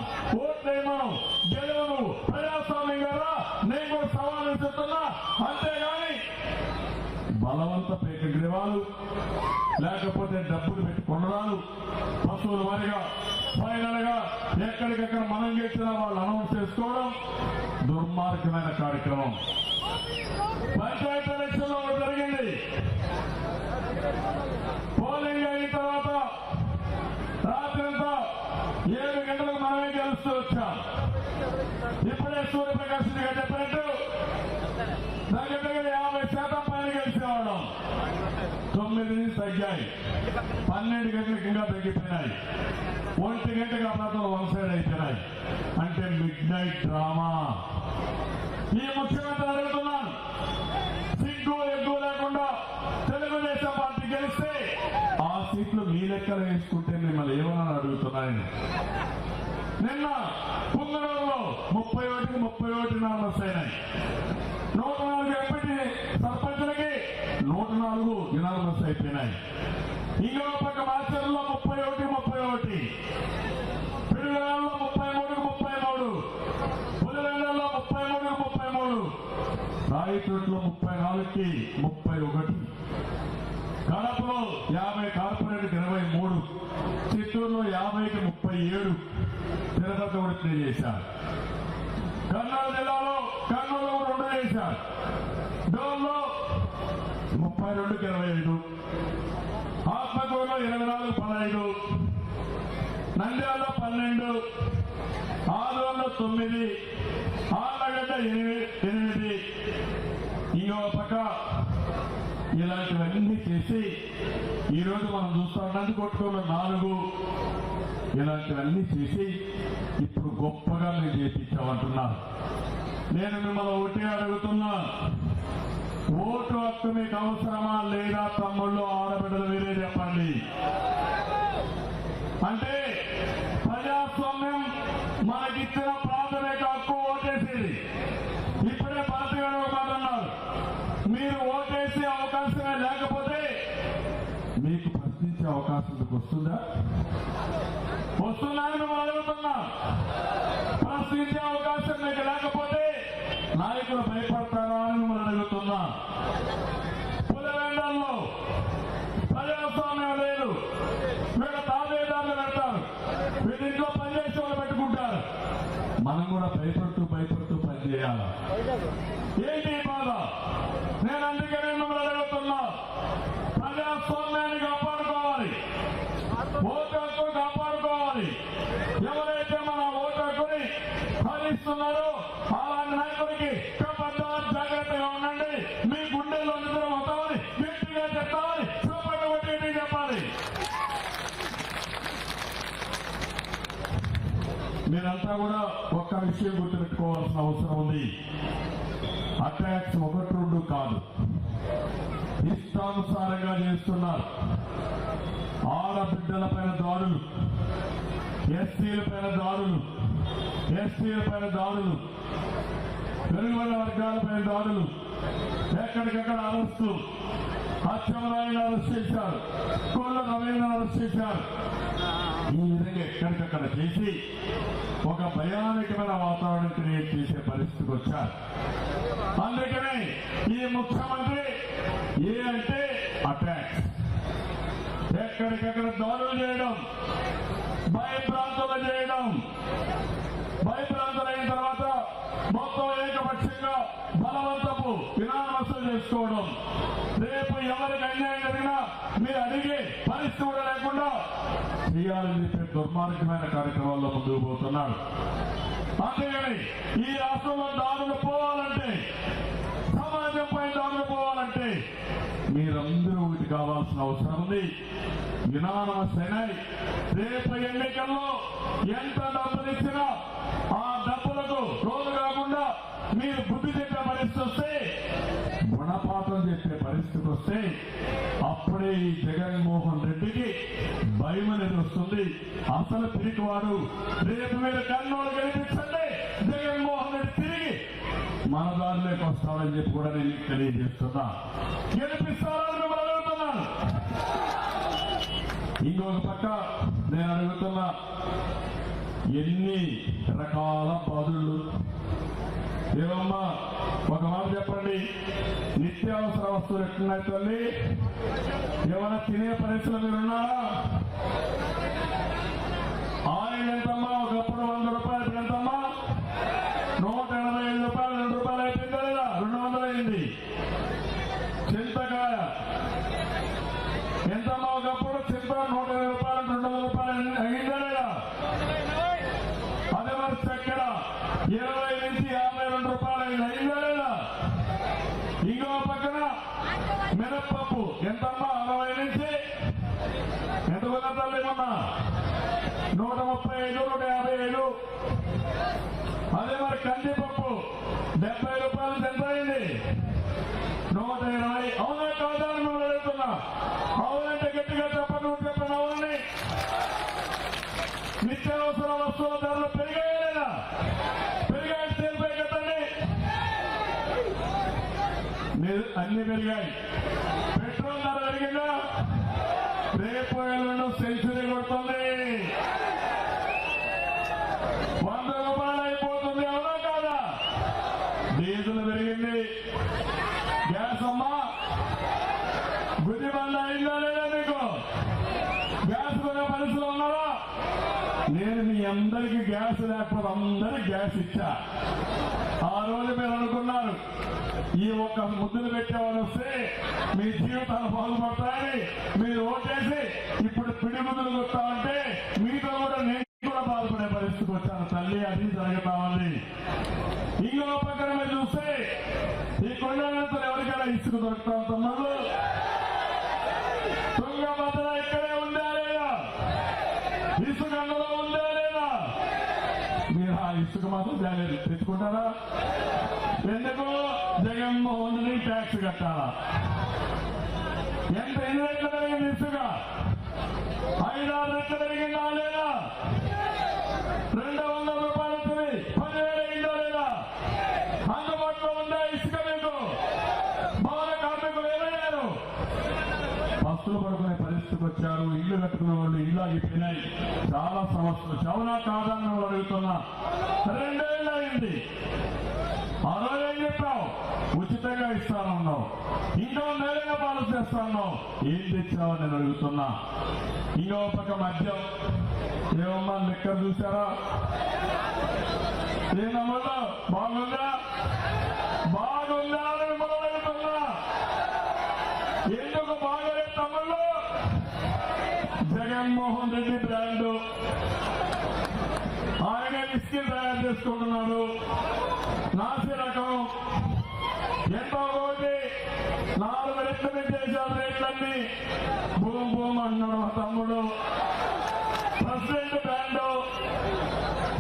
ఓట్లేమను, గెలవను, ప్రజాస్వామ్యం గారా నేను కూడా సవాలు చెప్తున్నా. అంతేగాని బలవంతపు ఏకగ్రీవాలు, లేకపోతే డబ్బులు పెట్టి కొనడాలు, పశువుల వారిగా ఫైనల్ గా ఎక్కడికెక్కడ మనం గెలిచినా వాళ్ళు అనౌన్స్ చేసుకోవడం దుర్మార్గమైన కార్యక్రమం. పంచాయతీ ఎలక్షన్ లో జరిగింది. పోలింగ్ అయిన తర్వాత రాత్రంతా 7 గంటలకు మనమే గెలుస్తూ వచ్చాం. ఇప్పుడే సూర్యప్రకాశ్ గారు చెప్పినట్టు దగ్గర 50% పైన గెలిచేవాళ్ళం. 9 నుంచి తగ్గాయి, 12 గంటలకు ఇంకా తగ్గిపోయినాయి, 1 గంటకు ఆ ప్రాంతంలో వన్ సైడ్ అయిపోయినాయి. అంటే మిడ్ నైట్ డ్రామా. ఈ ముఖ్యమంత్రి అడుగుతున్నాను, సిగ్గు ఎగ్గు లేకుండా తెలుగుదేశం పార్టీ గెలిస్తే ఆ సీట్లు మీ లెక్కలు వేసుకుంటే మిమ్మల్ని ఏమన్నా అడుగుతున్నాయని. నిన్న పుంగనూరులో 31కి 31 నామినేషన్స్ అయినాయి. 104 ఎంపీ సర్పంచులకి 104 యునానిమస్ అయిపోయినాయి. ఇంకో పక్క మాచర్లో 31, పిడుగులలో 33, పులివెందులలో 33, రాయచోట్లో 34కి 31, కడపలో 50 కార్పొరేట్కి 23, చిత్తూరులో 50కి 37 తిరుపతి కూడా చేశారు. కర్నూలు జిల్లాలో కర్నూలులో 2 చేశారు. డోన్లో 32కి 25, ఆత్మకూరులో 24, 15, నంద్యాలలో 12, ఆదోళనలో 9, ఆళ్లగడ్డ 8. ఇంకో పక్క ఇలాంటివన్నీ చేసి ఈరోజు మనం చూస్తాం నందికొట్టుకోలో 4, ఇలాంటివన్నీ చేసి ఇప్పుడు గొప్పగా మేము చేపించామంటున్నారు. నేను మిమ్మల్ని ఒకటే అడుగుతున్నా, ఓటు హక్కు మీకు అవసరమా లేదా? తమ్ముళ్ళు ఆడబిడ్డలు మీరే చెప్పండి. అంటే ప్రజాస్వామ్యం మనకిచ్చిన ప్రాథమిక హక్కు ఓటేసేది. ఇప్పుడే పార్టీ గారు ఒక మాట అన్నారు, మీరు ఓటేసే అవకాశమే లేకపోతే మీకు ప్రశ్నించే అవకాశం మీకు వస్తుందా? వస్తుందని మేము అడుగుతున్నా. ప్రశ్నించే అవకాశం మీకు లేకపోతే నాయకులు భయపడతారా అని మిమ్మల్ని అడుగుతున్నా. పులివెందుల్లో ప్రజాస్వామ్యం లేదు, వీళ్ళ తాబేదారులు పెడతారు, వీళ్ళ ఇంట్లో పనిచేసే వాళ్ళు పెట్టుకుంటారు. మనం కూడా భయపడుతూ పనిచేయాలి. ఏంటి బాధ? నేను అందుకనే మిమ్మల్ని అడుగుతున్నా, ప్రజాస్వామ్యాన్ని కాపాడుకోవాలి, ఓటు హక్కు కాపాడుకోవాలి. ఎవరైతే మన ఓటు హక్కుని హరిస్తున్నారో అలాంటి నాయకుడికి జాగ్రత్తగా ఉండండి. మీ గుండెల్లో నిద్ర అవుతామని గట్టిగా చెప్తామని చూపట్టు కొట్టి చెప్పాలి. మీరంతా కూడా ఒక్క విషయం గుర్తుపెట్టుకోవాల్సిన అవసరం ఉంది. అటాక్స్ 1-2 కాదు, ఇష్టానుసారంగా చేస్తున్నారు. ఆడబిడ్డల పైన దాడులు, ఎస్సీల పైన దాడులు, ఎస్టీల పైన దాడులు, వెలుగుబడిన వర్గాల పైన దాడులు, ఎక్కడికక్కడ అరెస్టు. అచ్చెన్నాయుడు అరెస్ట్ చేశారు, కొల్ల రవీంద్ర అరెస్ట్ చేశారు. ఈ విధంగా ఎక్కడికక్కడ చేసి ఒక భయానకమైన వాతావరణం క్రియేట్ చేసే పరిస్థితికి వచ్చారు. అందుకనే ఈ ముఖ్యమంత్రి ఏ అంటే అటాక్స్, ఎక్కడికక్కడ దాడులు చేయడం, భయభ్రాంతులు చేయడం, భయభ్రాంతులైన తర్వాత మొత్తం ఏకపక్షంగా బలవంతపు వినామస్సు చేసుకోవడం. రేపు ఎవరికి అన్యాయం జరిగినా మీరు అడిగే పరిస్థితి కూడా లేకుండా చేయాలని చెప్పే దుర్మార్గమైన కార్యక్రమాల్లో ముందుకు పోతున్నారు. అంతేగాని ఈ రాష్ట్రంలో దాడులు పోవాలంటే, సమాజంపై దాడులు పోవాలంటే మీరందరూ ఒకటి కావాల్సిన అవసరం ఉంది. యునానమస్ అయినాయి. రేపు ఎన్నికల్లో ఎంత డబ్బులిచ్చినా ఆ డబ్బులకు రోజు కాకుండా మీరు బుద్ధి చెప్పే పరిస్థితి వస్తే, గుణపాఠం చెప్పే పరిస్థితి వస్తే అప్పుడే ఈ జగన్మోహన్ రెడ్డికి భయం అనేది వస్తుంది. అసలు పిరికివాడు. రేపు మీరు కర్నూలు గెలిపించండి, జగన్మోహన్ రెడ్డి తిరిగి మన దారిలోకి వస్తాడని చెప్పి కూడా నేను తెలియజేస్తున్నా. గెలిపిస్తారని మిమ్మల్ని అడుగుతున్నాను. ఇంకొక పక్క నేను అడుగుతున్నా, ఎన్ని రకాల బాధలు. ఏమమ్మా ఒక మాట చెప్పండి, నిత్యావసర వస్తువులు ఎట్లున్నాయి తల్లి? ఏమైనా తినే పరిస్థితులు మీరు ఉన్నారా? ఆయిల్ ఎంతమ్మా? ఒకప్పుడు 100 రూపాయలు, ఇప్పుడు ఎంతమ్మా? 185 రూపాయలు, 2 రూపాయలు అయిపోయిందా లేదా? 200 అయింది. చింతకాయ ఎంతమ్మా? ఒకప్పుడు చింత 120 రూపాయలు, 200 రూపాయలు అయిందా లేదా? అదే మరి చక్కెర 20 నుంచి 52 రూపాయలు అయిందా లేదా? ఇంకో పక్కన మినప్పప్పు ఎంతమ్మా? 60 నుంచి ఎంత కొన్నా ఏమన్నా? 135, 155. అదే మరి కందిపప్పు 70 రూపాయలు ఎంత అయింది? 120. అవునా కాదా అని మనం అడుగుతున్నా. అవునంటే గట్టిగా చెప్పండి, చెప్పండి అవునని. నిత్యావసర వస్తువుల ధరలు పెరిగాయా లేదా? పెరిగాయి, తేలిపోయి కదండి. అన్ని పెరిగాయి. పెట్రోల్ ధర పెరిగిందా? రేపు ఎల్లుండి సెంచరీ కొడుతుంది. 100 రూపాయలు అయిపోతుంది. అవునా కాదా? డీజిల్ పెరిగింది. గ్యాస్ అమ్మా గుది బంద అయిందా లేదా? మీకు గ్యాస్ కొనే పరిస్థితులు ఉన్నారా? నేను మీ అందరికీ గ్యాస్ లేకపోతే అందరికి గ్యాస్ ఇచ్చా. ఆ రోజు మీరు అనుకున్నారు ఈ ఒక్క ముద్దులు పెట్టేవాళ్ళు వస్తే మీ జీవితాలు బాగుపడతాయని మీరు ఓటేసి ఇప్పుడు పిడిముద్దులు కొట్టామంటే మీతో కూడా నేను కూడా బాధపడే పరిస్థితికి వచ్చాను తల్లి. అది జరుగుతా ఉంది. ఇంకో పక్కన మీరు చూస్తే ఈ కొండలతో ఎవరికైనా ఇసుక దొరుకుతా ఉంటున్నారు. తుంగభద్ర ఇక్కడే ఉందా లేదా? ఇసుక అందులో ఉందా లేదా? మీరు ఆ ఇసుక మాత్రం తెచ్చుకుంటారా? ఎందుకు? జగన్మోహన్ రెడ్డి ట్యాక్స్ కట్టాలా? ఎంత 8 రెట్లు పెరిగింది ఇసుక? 5-6 రెట్లు పెరిగిందా లేదా? 200 రూపాయలు వచ్చింది, 10,000 అయిందా లేదా? అందుబాటులో ఉందా ఇసుక మీకు? భవన కార్మికులు ఏమయ్యారు? బస్సులు పడుకునే పరిస్థితికి వచ్చారు. ఇల్లు కట్టుకునే వాళ్ళు ఇల్లు ఆగిపోయినాయి. చాలా సమస్యలు. చౌనా కాదని వాళ్ళు అడుగుతున్నా. 2 ఏళ్ళు అయింది. ఆ రోజు ఏం చెప్పావు? ఉచితంగా ఇస్తానన్నావు. ఇంకో మేలుగా పాలసీ చేస్తాన్నావు. ఏం తెచ్చావని నేను అడుగుతున్నా. ఇంకో పక్క మద్యం ఏమన్నా లెక్క చూసారా? ఏ నమ్మలో బాగుందా బాగుందా అని మొదలెడుతున్నా. ఎందుకు బాగలేదు తమ్ముళ్ళు? జగన్మోహన్ రెడ్డి బ్రాండ్ ఆయన విస్కీ తయారు చేసుకుంటున్నాడు. నాసి రకం ఎంతో ఒకటి 4 రెట్లు పెంచేశారు రేట్లన్నీ. భూమ్ భూమ్ అన్నాడు మా తమ్ముడు. ప్రెసిడెంట్ బ్రాండ్,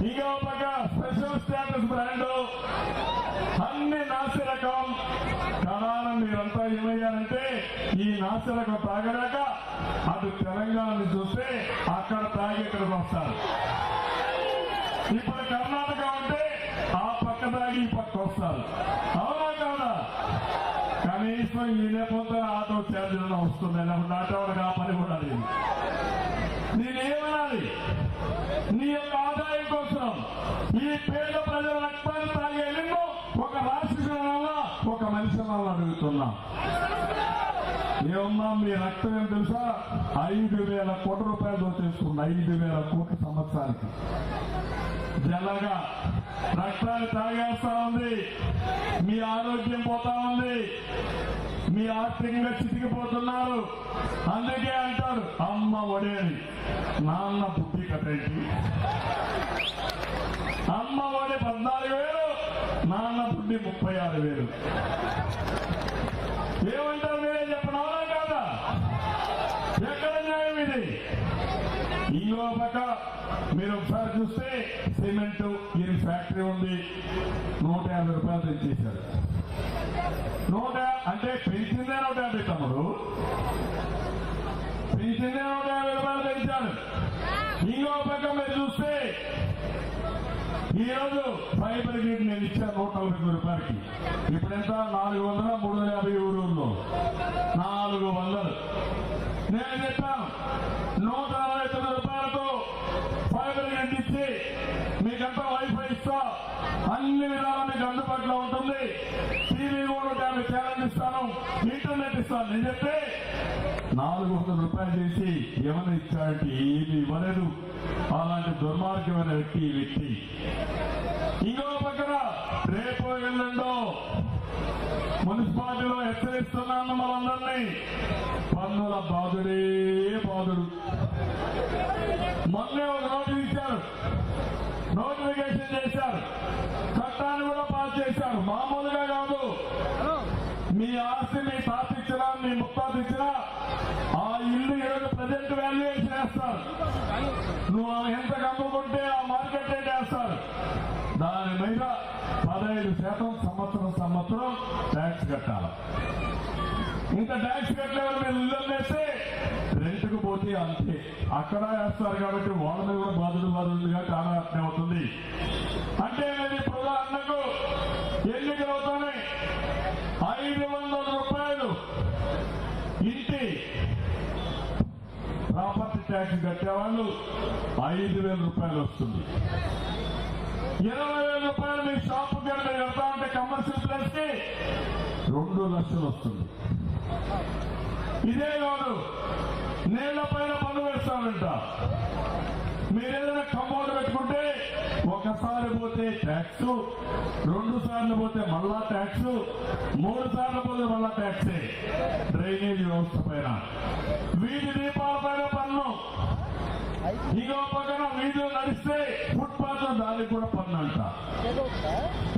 ఇంకో పక్క స్పెషల్ స్టేటస్ బ్రాండ్, అన్ని నాసి రకం. కడాన మీరంతా ఏమయ్యారంటే ఈ నాసి రకం తాగలేక అటు తెలంగాణ చూస్తే అక్కడ తాగి ఇక్కడికి వస్తారు. ఇప్పుడు కర్ణాటక ఉంటే ఆ పక్క తాగి ఈ పక్క వస్తారు. అవునా కాదా? కనీసం ఈ లేకపోతే ఆటో ఛార్జీలను వస్తుంది. లేకపోతే ఆటోలకు ఆ పని కూడా లేదు. నేనేమనాలి? నీ యొక్క ఆదాయం కోసం ఈ పేద ప్రజల రక్తాన్ని తాగే నిన్ను ఒక రాష్ట్రం వల్ల ఒక మనిషి వల్ల అడుగుతున్నా. ఏమన్నా మీ రక్తం ఏం తెలుసా? 5,000 కోట్ల రూపాయలు చేసుకున్న 5,000 కోట్ల సంవత్సరానికి జలగా రక్తాన్ని తాగేస్తా ఉంది. మీ ఆరోగ్యం పోతా ఉంది. మీ ఆర్థికంగా చితికిపోతున్నారు. అందుకే అంటారు అమ్మ ఒడేది నాన్న బుద్ధి కట్టేటి. అమ్మ ఒడి 14,000, నాన్న బుద్ధి 36,000. ఏమంటారు మీరే చెప్పండి, అవునా కాదా? ఎక్కడ న్యాయం ఇది? ఇంకో పక్క మీరు ఒకసారి చూస్తే సిమెంట్ ఇది ఫ్యాక్టరీ ఉంది, 150 రూపాయలు తెచ్చేశారు. అంటే పెంచిందే 150 తమ్ముడు, పెంచిందే 150 రూపాయలు పెంచాడు. ఇంకో పక్క మీరు చూస్తే ఈ రోజు ఫైబర్ గ్రిడ్ నేను ఇచ్చాను 140 రూపాయలకి. ఇప్పుడు ఎంత? 400, 350 ఊళ్ళో 400. నేను చెప్పాను 169 రూపాయలతో ఫైబర్ గ్రిడ్ ఇచ్చి మీకంతా వైఫై ఇస్తా, అన్ని విధాలా మీకు అందుబాటులో ఉంటుంది, టీవీ కూడా 50 ఛానల్ ఇస్తాను, ఇంటర్నెట్ ఇస్తాను. నేను చెప్తే 400 రూపాయలు చేసి ఏమైనా ఇచ్చాడంటే ఏమి ఇవ్వలేదు. అలాంటి దుర్మార్గమైన వ్యక్తి. ఇంకో పక్కన రేపు ఎల్లుండో మున్సిపాలిటీలో హెచ్చరిస్తున్నాను మనందరినీ, పన్నుల బాధుడే బాధుడు. మొన్నే ఒక నోటిఫికేషన్ చేశారు, చట్టాన్ని కూడా పాస్ చేశారు. మామూలుగా కాదు, మీ ఆస్తి మీ తాత ఇచ్చినా మీ ముత్తాత ఇచ్చినా ఆ ఇల్లు ఈరోజు ప్రజెంట్ వాల్యుయేషన్ వేస్తారు. నువ్వు ఎంత అమ్ముకుంటే ఆ మార్కెట్ రేట్ వేస్తారు. దాని మీద 15% సంవత్సరం ట్యాక్స్ కట్టాలి. ఇంత ట్యాక్స్ కట్టలేవని మీరు ఇల్లు వేస్తే రెంట్కు పోతే అంతే అక్కడ వేస్తారు. కాబట్టి వాళ్ళ మీద కూడా బాధుడుగా చాలా అర్థం అవుతుంది. అంటే నేను ఇప్పుడు ఉదాహరణకు ఎన్నికలు అవుతానే 500 రూపాయలు ఇంటి ప్రాపర్టీ ట్యాక్స్ కట్టేవాళ్ళు 5,000 రూపాయలు వస్తుంది. 20,000 రూపాయలు మీ షాపు కనుక కడతా ఉంటే కమర్షియల్ ప్లేస్ కి 2 లక్షలు వస్తుంది. ఇదే కాదు, నీళ్ల పైన పన్ను వేస్తానంట. మీరేదైనా కంపౌండ్ పెట్టుకుంటే ఒకసారి పోతే ట్యాక్స్, 2 సార్లు పోతే మళ్ళా ట్యాక్స్, 3 సార్లు పోతే మళ్ళా ట్యాక్సే. డ్రైనేజ్ వ్యవస్థ పైన, వీధి దీపాల పైన పన్ను, ఇంకో పక్కన వీధిలో నడిస్తే ఫుట్పాత్ దానికి కూడా పన్ను అంట.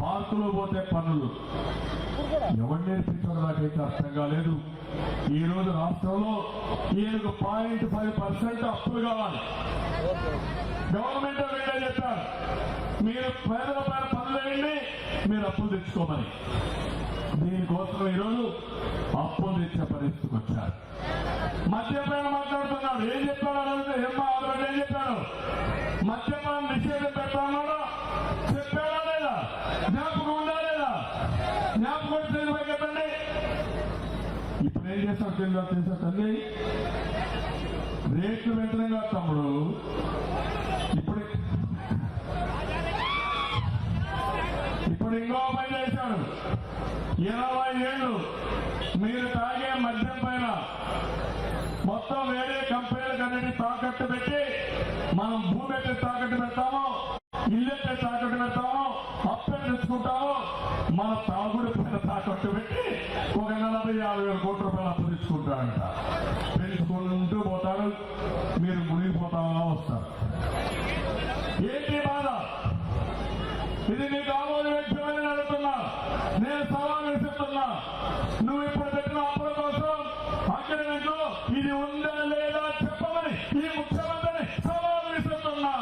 పార్కులో పోతే పన్నులు. ఎవరు నేర్పించారు నాకైతే అర్థం కాలేదు. ఈ రోజు రాష్ట్రంలో ఈయనకు 0.5% అప్పులు కావాలి. గవర్నమెంట్ వీళ్ళే చెప్పారు మీరు పేదల పైన పనులు వేయండి, మీరు అప్పులు తెచ్చుకోమని. దీనికోసం ఈరోజు అప్పులు తెచ్చే పరిస్థితికి వచ్చారు. మద్యపానం మాట్లాడుతున్నాడు. ఏం చెప్పాడు? ఏం చెప్పాడు? మద్యపానం నిషేధం పెడతామన్నాడా? చెప్పాడా లేదా? జ్ఞాపకం ఉందా లేదా? జ్ఞాపకం తెలివై కదండి. ఇప్పుడు ఏం చేస్తాం తెలుసా తల్లి? రేట్లు వెంటనే కాదు తమ్ముడు. ఇప్పుడు ఇంకో పని చేశాడు. 20 ఏళ్ళు మీరు తాగే మద్యం పైన మొత్తం వేరే కంపెనీలకన్నిటి తాకట్టు పెట్టి, మనం భూమి ఎట్టి తాకట్టు పెడతామో, ఇల్లు ఎట్టి తాకట్టు పెడతామో, తెచ్చుకుంటామో మన తాగుడు పైన తాకట్టు పెట్టి ఒక 40-50 కోట్ల రూపాయలు అప్పు తెచ్చుకుంటాడంట. పెంచుకుంటూ పోతాడు, మీరు మునిగిపోతామా వస్తారు. ఏంటి బాధ? ఇది నీకు ఆమోదయోగ్యమని అడుగుతున్నా. నేను సవాలు విసురుతున్నా. నువ్వు ఇప్పుడు పెట్టిన అప్పుల కోసం అగ్రిమెంట్లో ఇది ఉందా లేదా చెప్పమని ఈ ముఖ్యమంత్రిని సవాలు విసురుతున్నా.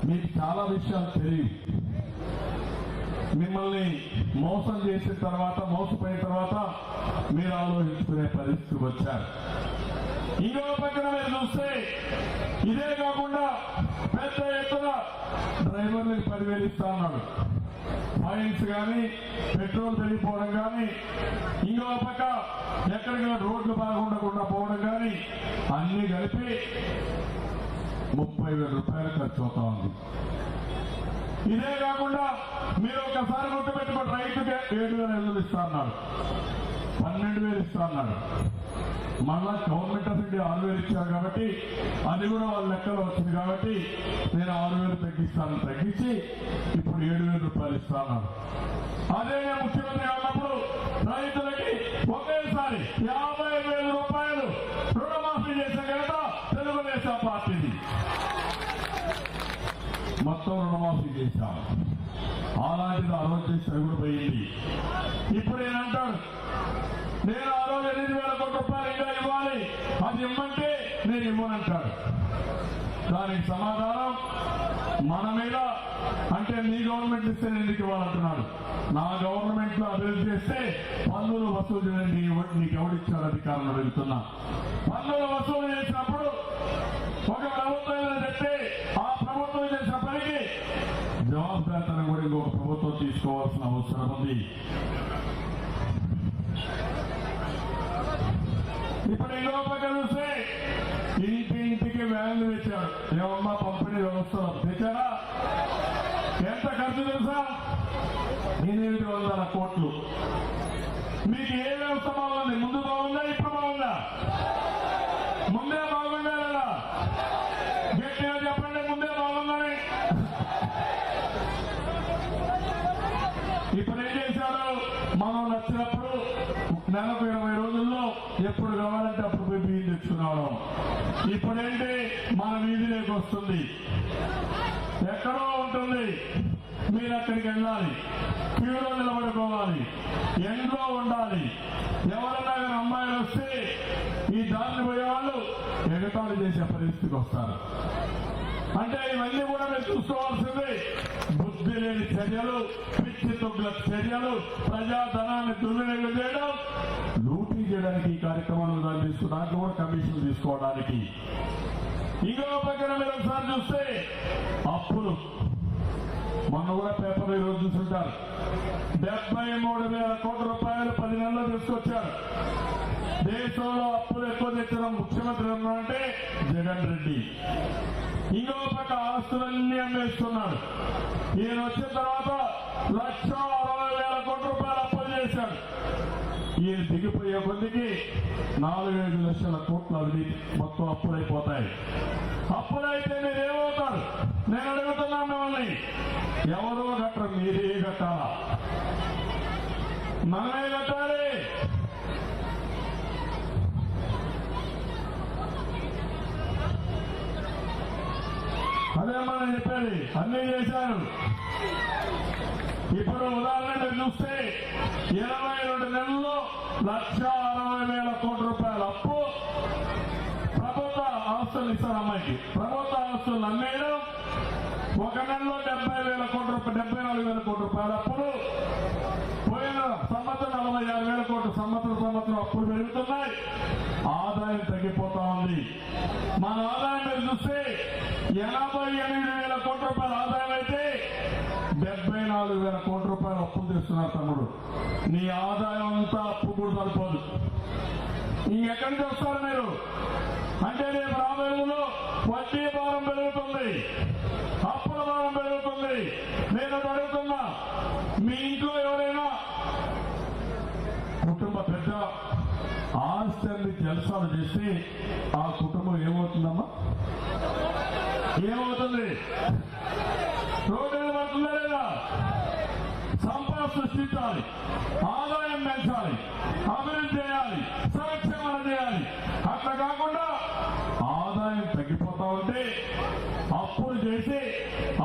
మీకు చాలా విషయాలు తెలియదు. మిమ్మల్ని మోసం చేసిన తర్వాత, మోసపోయిన తర్వాత మీరు ఆలోచించుకునే పరిస్థితికి వచ్చారు. ఇంకో పక్కన మీరు చూస్తే ఇదే కాకుండా పెద్ద ఎత్తున డ్రైవర్లకు 10,000 ఇస్తా ఉన్నాడు. ఫైన్స్ కానీ, పెట్రోల్ పెరిగిపోవడం కానీ, ఇంకో పక్క ఎక్కడికైనా రోడ్లు బాగుండకుండా పోవడం కానీ అన్ని కలిపి 30,000 రూపాయలు ఖర్చు అవుతా ఉంది. ఇదే కాకుండా మీరు ఒకసారి గుర్తుపెట్టుకోండి, రైతుకి 7,000 ఇస్తా అన్నాడు, 12,000 ఇస్తా అన్నాడు. మళ్ళా గవర్నమెంట్ ఆఫ్ ఇండియా 6,000 ఇచ్చారు కాబట్టి అది కూడా వాళ్ళ లెక్కలో వచ్చింది కాబట్టి నేను 6,000 తగ్గిస్తాను, తగ్గించి ఇప్పుడు 7,000 రూపాయలు ఇస్తాను. అదే ముఖ్యమంత్రి ఉన్నప్పుడు రైతులకి ఒకేసారి 50,000 రూపాయలు రుణమాఫీ చేసే ఘనత తెలుగుదేశం పార్టీది. మొత్తం రుణమాఫీ చేశాం. అలాంటిది ఆ రోజు చేస్తే కూడా పోయింది. ఇప్పుడు ఏమంటాడు, నేను ఆ రోజు 8,000 కోట్ల రూపాయలు ఇంకా ఇవ్వాలి, అది ఇమ్మంటే నేను ఇవ్వనంటాడు. దానికి సమాధానం మన మీద, అంటే నీ గవర్నమెంట్ ఇస్తే నేను ఎందుకు ఇవ్వాలంటున్నాడు. నా గవర్నమెంట్ లో అభివృద్ధి చేస్తే పన్నులు వసూలు చేయండి, నీకు ఎవడిచ్చారు అధికారం అడుగుతున్నా. పన్నులు వసూలు చేసినప్పుడు ఒక ప్రభుత్వం చెప్తే ఆ ప్రభుత్వం చేసిన పనికి జవాబుదారితనం కూడా ఇంకొక ప్రభుత్వం తీసుకోవాల్సిన అవసరం ఉంది. ఇప్పుడు ఇంకో పక్క చూస్తే ఇంటింటికి వ్యాన్లు తెచ్చాడు. ఏమమ్మా పంపిణీ వ్యవస్థలో తెచ్చారా? ఎంత ఖర్చు తెలుసా? 800 కోట్లు. మీకు ఏ వ్యవస్థ బాగుంది? ముందు బాగుందా, ఇప్పుడు బాగుందా? ముందే బాగుందా లేదా? గట్టిగా చెప్పండి, ముందే బాగుందని. ఇప్పుడు ఏం చేశారు? మనం నచ్చినప్పుడు నెలకు 20 రోజుల్లో ఎప్పుడు కావాలంటే అప్పుడు పోయి బియ్యం తెచ్చుకున్నాడు. ఇప్పుడేంటి, మన వీధిలోకి వస్తుంది, ఎక్కడో ఉంటుంది, మీరు అక్కడికి వెళ్ళాలి, క్యూలో నిలబడుకోవాలి, ఎండ్లో ఉండాలి. ఎవరన్నా కానీ అమ్మాయిలు వస్తే ఈ దారిని పోయే వాళ్ళు ఎగతాళి చేసే పరిస్థితికి వస్తారు. అంటే ఇవన్నీ కూడా మీరు చూసుకోవాల్సింది బుద్ధి లేని చర్యలు, పిచ్చి తొగ్గుల చర్యలు, ప్రజాధనాన్ని దుర్వినియోగం చేయడం, లూటీ చేయడానికి ఈ కార్యక్రమాలు తీసుకుని దాంట్లో కూడా కమిషన్ తీసుకోవడానికి. ఇంకో పక్కన మీరు ఒకసారి చూస్తే అప్పులు, మొన్న కూడా పేపర్లో ఈరోజు చూస్తుంటారు, 73,000 కోట్ల రూపాయలు 10 నెలల్లో తీసుకొచ్చారు. దేశంలో అప్పులు ఎక్కువ తెచ్చిన ముఖ్యమంత్రి ఉన్నారంటే జగన్ రెడ్డి. ఇంకో పక్క ఆస్తులన్నీ అమ్మేస్తున్నాడు. ఈయన వచ్చిన తర్వాత 1,60,000 కోట్ల రూపాయలు అప్పులు చేశాడు. ఈయన దిగిపోయే కొద్దికి 4-5 లక్షల కోట్ల అవినీతి మొత్తం అప్పులైపోతాయి. అప్పులైతే మీరు ఏమవుతారు? నేను అడుగుతున్నాను మిమ్మల్ని, ఎవరో కట్టరు, మీరే కట్టాలా? మనమే కట్టాలి. అదే మనం చెప్పేది, అన్నీ చేశారు. ఇప్పుడు ఉదాహరణ మీరు చూస్తే 22 నెలల్లో 1,60,000 కోట్ల రూపాయల అప్పు. ప్రభుత్వ ఆస్తులు ఇస్తారు అమ్మాయికి, ప్రభుత్వ ఆస్తులు అమ్మేయడం. ఒక నెలలో 70,000 కోట్ల రూపాయలు, 74,000 కోట్ల రూపాయల అప్పులు. పోయిన సంవత్సరం 46,000 కోట్లు, సంవత్సరం అప్పులు పెరుగుతున్నాయి, ఆదాయం తగ్గిపోతా ఉంది. మన ఆదాయం మీరు చూస్తే 88,000 కోట్ల రూపాయల ఆదాయం అయితే 74,000 కోట్ల రూపాయలు అప్పులు తెస్తున్నారు. తమ్ముడు, నీ ఆదాయం అంతా అప్పు కూడా సరిపోదు. ఇంకెక్కడి నుంచి వస్తారు మీరు? అంటే రేపు రాబోయేలో వడ్డీ భారం పెరుగుతుంది, అప్పుల భారం పెరుగుతుంది. నేను అడుగుతున్నా, మీ ఇంట్లో ఎవరైనా కుటుంబ పెద్ద ఆస్తిని జల్సాలు చేస్తే ఆ కుటుంబం ఏమవుతుందమ్మా? ఏమవుతుంది? రోడ్డు సృష్టించాలి, ఆదాయం పెంచాలి, అభివృద్ధి చేయాలి, సంక్షేమం చేయాలి. అట్లా కాకుండా ఆదాయం తగ్గిపోతా ఉంటే అప్పులు చేసి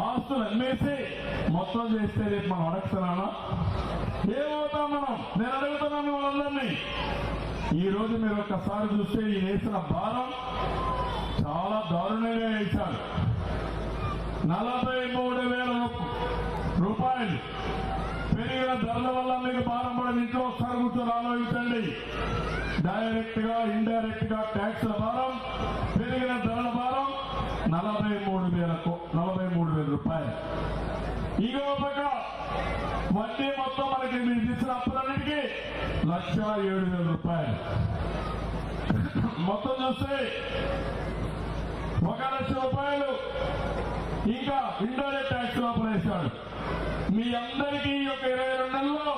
ఆస్తులు అమ్మేసి మొత్తం చేస్తే రేపు మనం అడగతున్నానా? ఏమవుతాం మనం? నేను అడుగుతున్నాను వాళ్ళందరినీ. ఈ రోజు మీరు ఒక్కసారి చూస్తే ఈ వేసిన భారం చాలా దారుణంగా వేశారు. 43,000 రూపాయలు పెరిగిన ధరల వల్ల మీకు భారం పడిన ఇంట్లో ఒకసారి కూర్చొని ఆలోచించండి. డైరెక్ట్ గా ఇండైరెక్ట్ గా ట్యాక్స్ల భారం, పెరిగిన ధరల భారం 43,000 రూపాయలు. ఇంకో పక్క వడ్డీ మొత్తం మనకి మీరు ఇచ్చిన అప్పులన్నిటికీ 1,07,000 రూపాయలు. మొత్తం చూస్తే 1,00,000 రూపాయలు ఇంకా ఇండైరెక్ట్ ట్యాక్స్ లోపల వేశాడు. మీ అందరికీ ఈ యొక్క 22 నెలల్లో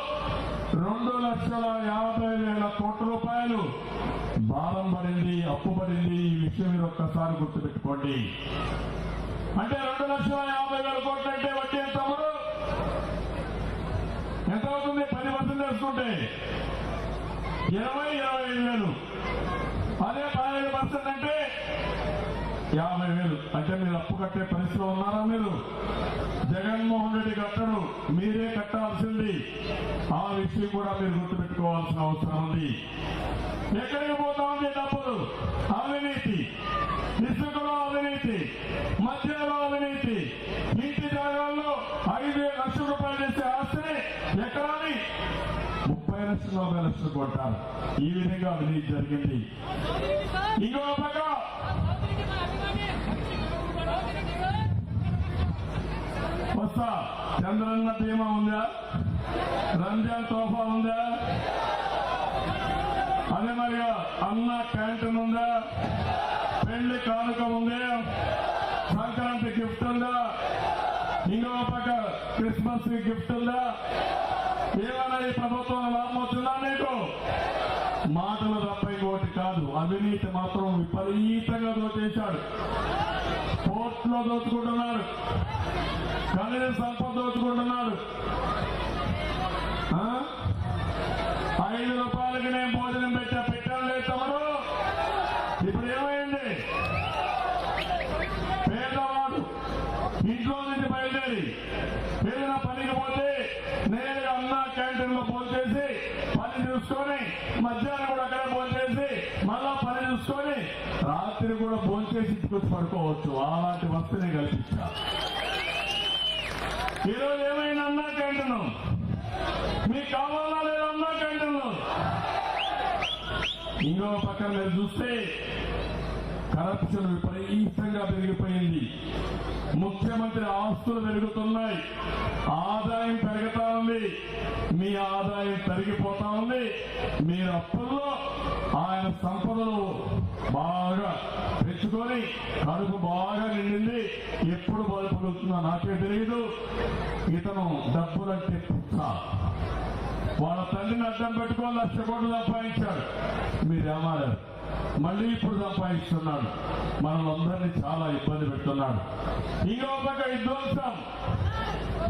2,50,000 కోట్ల రూపాయలు భారం పడింది, అప్పు పడింది. ఈ విషయం మీరు ఒక్కసారి గుర్తుపెట్టుకోండి. అంటే 2,50,000 కోట్లు అంటే వడ్డీ ఎంత అవ్వదు? ఎంత అవుతుంది? 10% వేసుకుంటే 25,000. అదే 15% అంటే 50,000. అంటే మీరు అప్పు కట్టే పరిస్థితిలో ఉన్నారా? మీరు జగన్మోహన్ రెడ్డి కట్టరు, మీరే కట్టాల్సింది. ఆ విషయం కూడా మీరు గుర్తుపెట్టుకోవాల్సిన అవసరం ఉంది. ఎక్కడికి పోతా ఉంది డబ్బులు? అవినీతి, ఇసుకలో అవినీతి, మద్యంలో అవినీతి, ఇంటి జాగాల్లో 5 లక్షల రూపాయలు చేసే ఆస్తిని ఎకరాని 30 లక్షలు 40 లక్షలు కొట్టారు. ఈ విధంగా అవినీతి జరిగింది. ఇంకో పక్క వస్తా చంద్రన్న బీమా ఉందా? రంజాన్ తోఫా ఉందా? అదే మరిగా అన్న క్యాంటీన్ ఉందా? పెళ్లి కానుక ఉందా? సంక్రాంతి గిఫ్ట్ ఉందా? ఇంకో పక్క క్రిస్మస్ గిఫ్ట్ ఉందా? ఏమైనా ఈ ప్రభుత్వం లాభం వచ్చిందా నీకు? మాటలు తప్ప ఇంకోటి కాదు. అవినీతి మాత్రం విపరీతంగా దోచేశాడు. కోర్టులో దోచుకుంటున్నాడు, ఖనిజ సంపద దోచుకుంటున్నాడు. 5 రూపాయలకి నేను భోజనం పెట్టాను లేదు తమరు. ఇప్పుడు ఏమైంది? పేదవాడు ఇంట్లో నుంచి బయలుదేరి ఏదైనా పనికి పోతే నేరుగా అన్న క్యాంటీన్ లో ఫోన్ చేసి పని చూసుకొని మధ్యాహ్నం కూడా అక్కడే ఫోన్ చేసి మళ్ళా పని చూసుకొని రాత్రి కూడా ఫోన్ చేసి ఇంటికొచ్చి పడుకోవచ్చు. అలాంటి వస్తువుని కల్పించా. ఈరోజు ఏమైనా అన్నా క్యాంటీన్ మీకు కావాలా లేదా? అన్నా క్యాంటీన్ ఇంకో పక్కన మీరు చూస్తే కరప్షన్ విపరీతంగా పెరిగిపోయింది. ముఖ్యమంత్రి ఆస్తులు పెరుగుతున్నాయి, ఆదాయం పెరుగుతా ఉంది, మీ ఆదాయం తరిగిపోతా ఉంది. మీరు అప్పుల్లో ఆయన సంపదలు బాగా పెంచుకొని కడుపు బాగా నిండింది. ఎప్పుడు బలుపులుతుందో నాకే తెలియదు. ఇతను డబ్బులంటే పుచ్చ. వాళ్ళ తల్లిని అడ్డం పెట్టుకొని 1,00,000 కోట్లు సంపాదించాడు. మీరేమారు మళ్ళీ ఇప్పుడు సంపాదిస్తున్నాడు. మనలందరినీ చాలా ఇబ్బంది పెడుతున్నాడు. ఇంకో పక్క విధ్వంసం